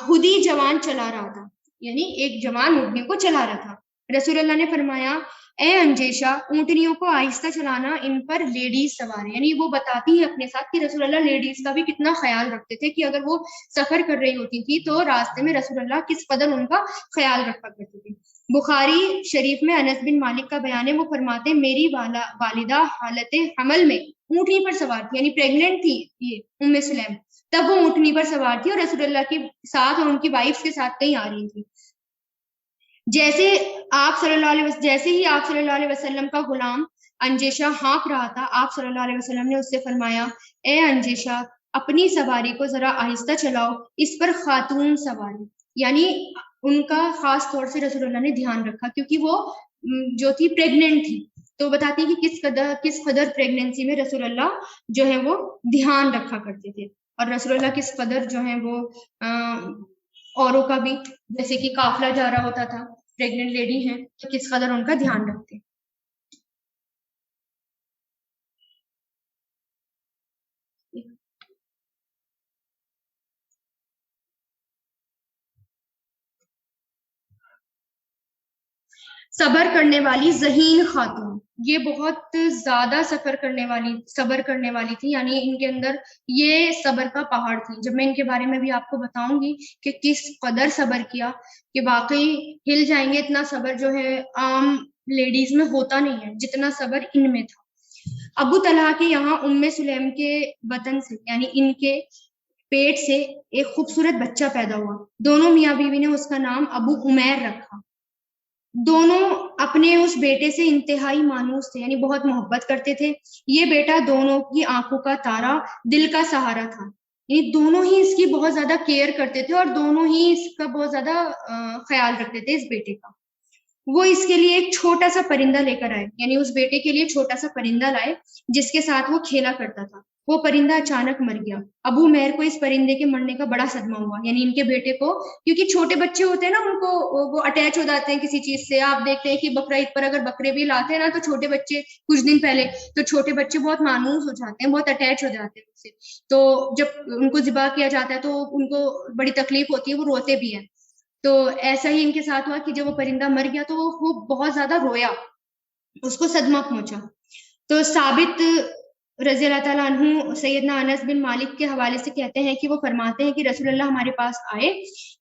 خودی جوان چلا رہا تھا، یعنی ایک جوان اونٹنیوں کو چلا رہا تھا۔ رسول اللہ نے فرمایا اے انجیشا، اونٹنیوں کو آہستہ چلانا، ان پر لیڈیز سوار ہیں، یعنی وہ بتاتی ہے اپنے ساتھ کہ رسول اللہ لیڈیز کا بھی کتنا خیال رکھتے تھے کہ اگر وہ سفر کر رہی ہوتی تھی تو راستے میں رسول اللہ کس قدر ان کا خیال رکھا کرتے تھے۔ بخاری شریف میں انس بن مالک کا بیان ہے، وہ فرماتے ہیں میری والدہ حالت حمل میں اونٹنی پر سوار تھی، یعنی پریگننٹ تھی یہ ام سلیم، تب وہ اونٹنی پر سوار تھی اور رسول اللہ کے ساتھ اور ان کی وائفز کے ساتھ کہیں آ رہی تھی۔ جیسے ہی آپ صلی اللہ علیہ وسلم کا غلام انجیشا ہانپ رہا تھا، آپ صلی اللہ علیہ وسلم نے اس سے فرمایا اے انجیشا، اپنی سواری کو ذرا آہستہ چلاؤ، اس پر خاتون سواری، یعنی ان کا خاص طور سے رسول اللہ نے دھیان رکھا کیونکہ وہ جو تھی پریگننٹ تھی، تو بتاتی ہیں کہ کس قدر پریگننسی میں رسول اللہ جو ہے وہ دھیان رکھا کرتے تھے، اور رسول اللہ کس قدر جو ہے وہ اوروں کا بھی، جیسے کہ قافلہ جا رہا ہوتا تھا، پریگننٹ لیڈی ہیں تو کس قدر ان کا دھیان رکھتے۔ صبر کرنے والی ذہین خاتون، یہ بہت زیادہ صبر کرنے والی تھی، یعنی ان کے اندر یہ صبر کا پہاڑ تھی۔ جب میں ان کے بارے میں بھی آپ کو بتاؤں گی کہ کس قدر صبر کیا کہ واقعی ہل جائیں گے، اتنا صبر جو ہے عام لیڈیز میں ہوتا نہیں ہے جتنا صبر ان میں تھا۔ ابو طلحہ کے یہاں ام سلیم کے بطن سے یعنی ان کے پیٹ سے ایک خوبصورت بچہ پیدا ہوا، دونوں میاں بیوی نے اس کا نام ابو عمیر رکھا۔ دونوں اپنے اس بیٹے سے انتہائی مانوس تھے، یعنی بہت محبت کرتے تھے۔ یہ بیٹا دونوں کی آنکھوں کا تارا، دل کا سہارا تھا، یعنی دونوں ہی اس کی بہت زیادہ کیئر کرتے تھے اور دونوں ہی اس کا بہت زیادہ خیال رکھتے تھے اس بیٹے کا۔ وہ اس کے لیے ایک چھوٹا سا پرندہ لے کر آئے، یعنی اس بیٹے کے لیے چھوٹا سا پرندہ لائے جس کے ساتھ وہ کھیلا کرتا تھا۔ وہ پرندہ اچانک مر گیا۔ ابو میر کو اس پرندے کے مرنے کا بڑا صدمہ ہوا، یعنی ان کے بیٹے کو، کیونکہ چھوٹے بچے ہوتے ہیں نا، ان کو وہ اٹیچ ہو جاتے ہیں کسی چیز سے۔ آپ دیکھتے ہیں کہ بقرہ عید پر اگر بکرے بھی لاتے ہیں نا تو چھوٹے بچے کچھ دن پہلے تو چھوٹے بچے بہت مانوس ہو جاتے ہیں، بہت اٹیچ ہو جاتے ہیں اس سے، تو جب ان کو ذبح کیا جاتا ہے تو ان کو بڑی تکلیف ہوتی ہے، وہ روتے بھی ہیں۔ تو ایسا ہی ان کے ساتھ ہوا کہ جب وہ پرندہ مر گیا تو وہ بہت زیادہ رویا، اس کو صدمہ پہنچا۔ تو ثابت رضی اللہ تعالیٰ عنہ سیدنا انس بن مالک کے حوالے سے کہتے ہیں کہ وہ فرماتے ہیں کہ رسول اللہ ہمارے پاس آئے،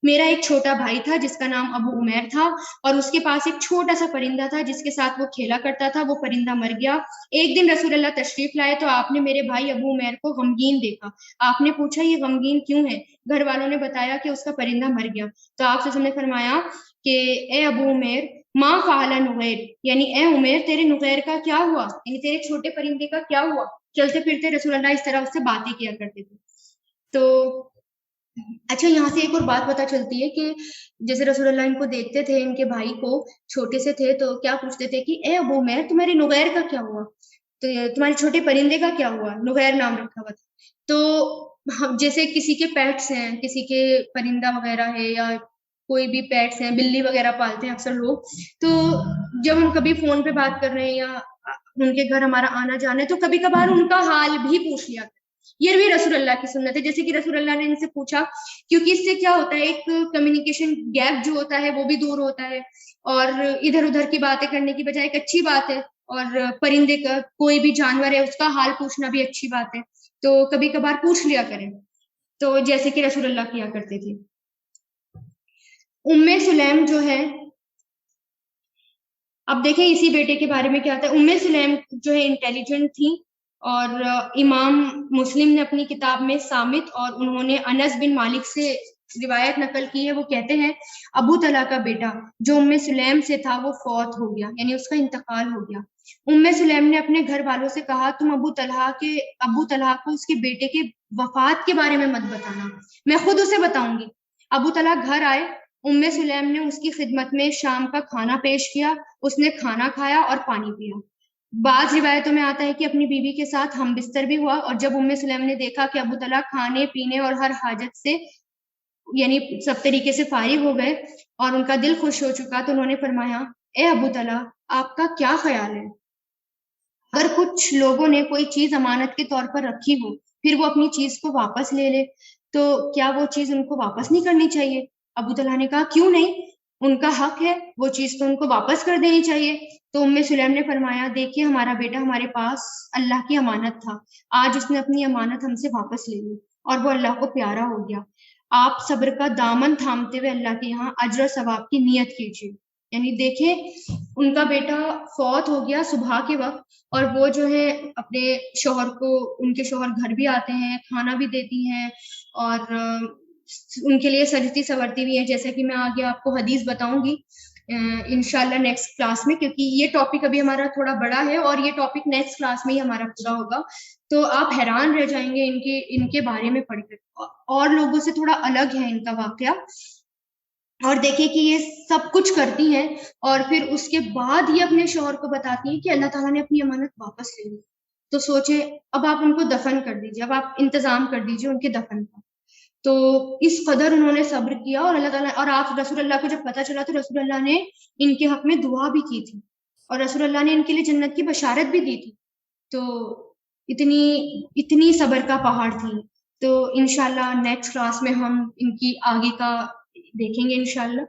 میرا ایک چھوٹا بھائی تھا جس کا نام ابو عمیر تھا، اور اس کے پاس ایک چھوٹا سا پرندہ تھا جس کے ساتھ وہ کھیلا کرتا تھا۔ وہ پرندہ مر گیا۔ ایک دن رسول اللہ تشریف لائے تو آپ نے میرے بھائی ابو عمیر کو غمگین دیکھا۔ آپ نے پوچھا یہ غمگین کیوں ہے؟ گھر والوں نے بتایا کہ اس کا پرندہ مر گیا۔ تو آپ سے نے فرمایا کہ اے ابو عمیر ماں فعل نغیر، یعنی اے عمیر تیرے نغیر کا کیا ہوا، یعنی تیرے چھوٹے پرندے کا کیا ہوا؟ چلتے پھرتے رسول اللہ اس طرح اس سے باتیں کیا کرتے تھے۔ تو اچھا، یہاں سے ایک اور بات پتہ چلتی ہے کہ جیسے رسول اللہ ان کو دیکھتے تھے، ان کے بھائی کو، چھوٹے سے تھے تو کیا پوچھتے تھے کہ اے ابو عمیر تمہاری نغیر کا کیا ہوا، تو تمہارے چھوٹے پرندے کا کیا ہوا؟ نغیر نام رکھا ہوا تھا۔ تو جیسے کسی کے پیٹس ہیں، کسی کے پرندہ وغیرہ ہے یا کوئی بھی پیٹس ہیں، بلی وغیرہ پالتے ہیں اکثر لوگ، تو جب ہم کبھی فون پہ بات کر رہے ہیں یا ان کے گھر ہمارا آنا جانا ہے تو کبھی کبھار ان کا حال بھی پوچھ لیا کریں۔ یہ بھی رسول اللہ کی سنت ہے، جیسے کہ رسول اللہ نے ان سے پوچھا، کیونکہ اس سے کیا ہوتا ہے، ایک کمیونیکیشن گیپ جو ہوتا ہے وہ بھی دور ہوتا ہے، اور ادھر ادھر کی باتیں کرنے کی بجائے ایک اچھی بات ہے، اور پرندے کا کوئی بھی جانور ہے اس کا حال پوچھنا بھی اچھی بات ہے، تو کبھی کبھار پوچھ لیا کریں، تو جیسے کہ رسول اللہ کیا کرتے تھے۔ ام سلیم جو ہے، اب دیکھیں اسی بیٹے کے بارے میں کیا تھا۔ ام سلیم جو ہے انٹیلیجنٹ تھی، اور امام مسلم نے اپنی کتاب میں سامت اور انہوں نے انس بن مالک سے روایت نقل کی ہے، وہ کہتے ہیں ابو طلحہ کا بیٹا جو سلیم سے تھا وہ فوت ہو گیا، یعنی اس کا انتقال ہو گیا۔ سلیم نے اپنے گھر والوں سے کہا تم ابو طلحہ کو اس کے بیٹے کے وفات کے بارے میں مت بتانا، میں خود اسے بتاؤں گی۔ ابو طلحہ گھر آئے، سلیم نے اس کی خدمت میں شام کا کھانا پیش کیا، اس نے کھانا کھایا اور پانی پیا۔ بعض روایتوں میں آتا ہے کہ اپنی بیوی کے ساتھ ہم بستر بھی ہوا، اور جب سلیم نے دیکھا کہ ابو طلحہ کھانے پینے اور ہر حاجت سے یعنی سب طریقے سے فارغ ہو گئے اور ان کا دل خوش ہو چکا، تو انہوں نے فرمایا اے ابو طلحہ، آپ کا کیا خیال ہے؟ اگر کچھ لوگوں نے کوئی چیز امانت کے طور پر رکھی ہو، پھر وہ اپنی چیز کو واپس لے لے، تو کیا وہ چیز ان کو واپس نہیں کرنی چاہیے؟ ابو طلحہ نے کہا کیوں نہیں، ان کا حق ہے، وہ چیز تو ان کو واپس کر دینی چاہیے۔ تو سلیم نے فرمایا دیکھیے ہمارا بیٹا ہمارے پاس اللہ کی امانت تھا، آج اس نے اپنی امانت ہم سے واپس لے لی اور وہ اللہ کو پیارا ہو گیا۔ آپ صبر کا دامن تھامتے ہوئے اللہ کے یہاں اجر و ثواب کی نیت کیجیے۔ یعنی دیکھیں ان کا بیٹا فوت ہو گیا صبح کے وقت، اور وہ جو ہے اپنے شوہر کو، ان کے شوہر گھر بھی آتے ہیں، کھانا بھی دیتی ہیں اور ان کے لیے سجتی سورتی بھی ہے، جیسا کہ میں آگے آپ کو حدیث بتاؤں گی انشاءاللہ نیکسٹ کلاس میں، کیونکہ یہ ٹاپک ابھی ہمارا تھوڑا بڑا ہے اور یہ ٹاپک نیکسٹ کلاس میں ہی ہمارا پورا ہوگا، تو آپ حیران رہ جائیں گے ان کے بارے میں پڑھ کر، اور لوگوں سے تھوڑا الگ ہے ان کا واقعہ۔ اور دیکھیں کہ یہ سب کچھ کرتی ہیں اور پھر اس کے بعد یہ اپنے شوہر کو بتاتی ہیں کہ اللہ تعالیٰ نے اپنی امانت واپس لے لی۔ تو سوچے اب آپ ان کو دفن کر دیجیے، اب آپ انتظام کر دیجیے ان کے دفن کا۔ تو اس قدر انہوں نے صبر کیا، اور اللہ تعالیٰ اور آپ رسول اللہ کو جب پتا چلا تو رسول اللہ نے ان کے حق میں دعا بھی کی تھی، اور رسول اللہ نے ان کے لیے جنت کی بشارت بھی دی تھی۔ تو اتنی صبر کا پہاڑ تھی۔ تو انشاءاللہ نیکسٹ کلاس میں ہم ان کی آگے کا دیکھیں گے انشاءاللہ۔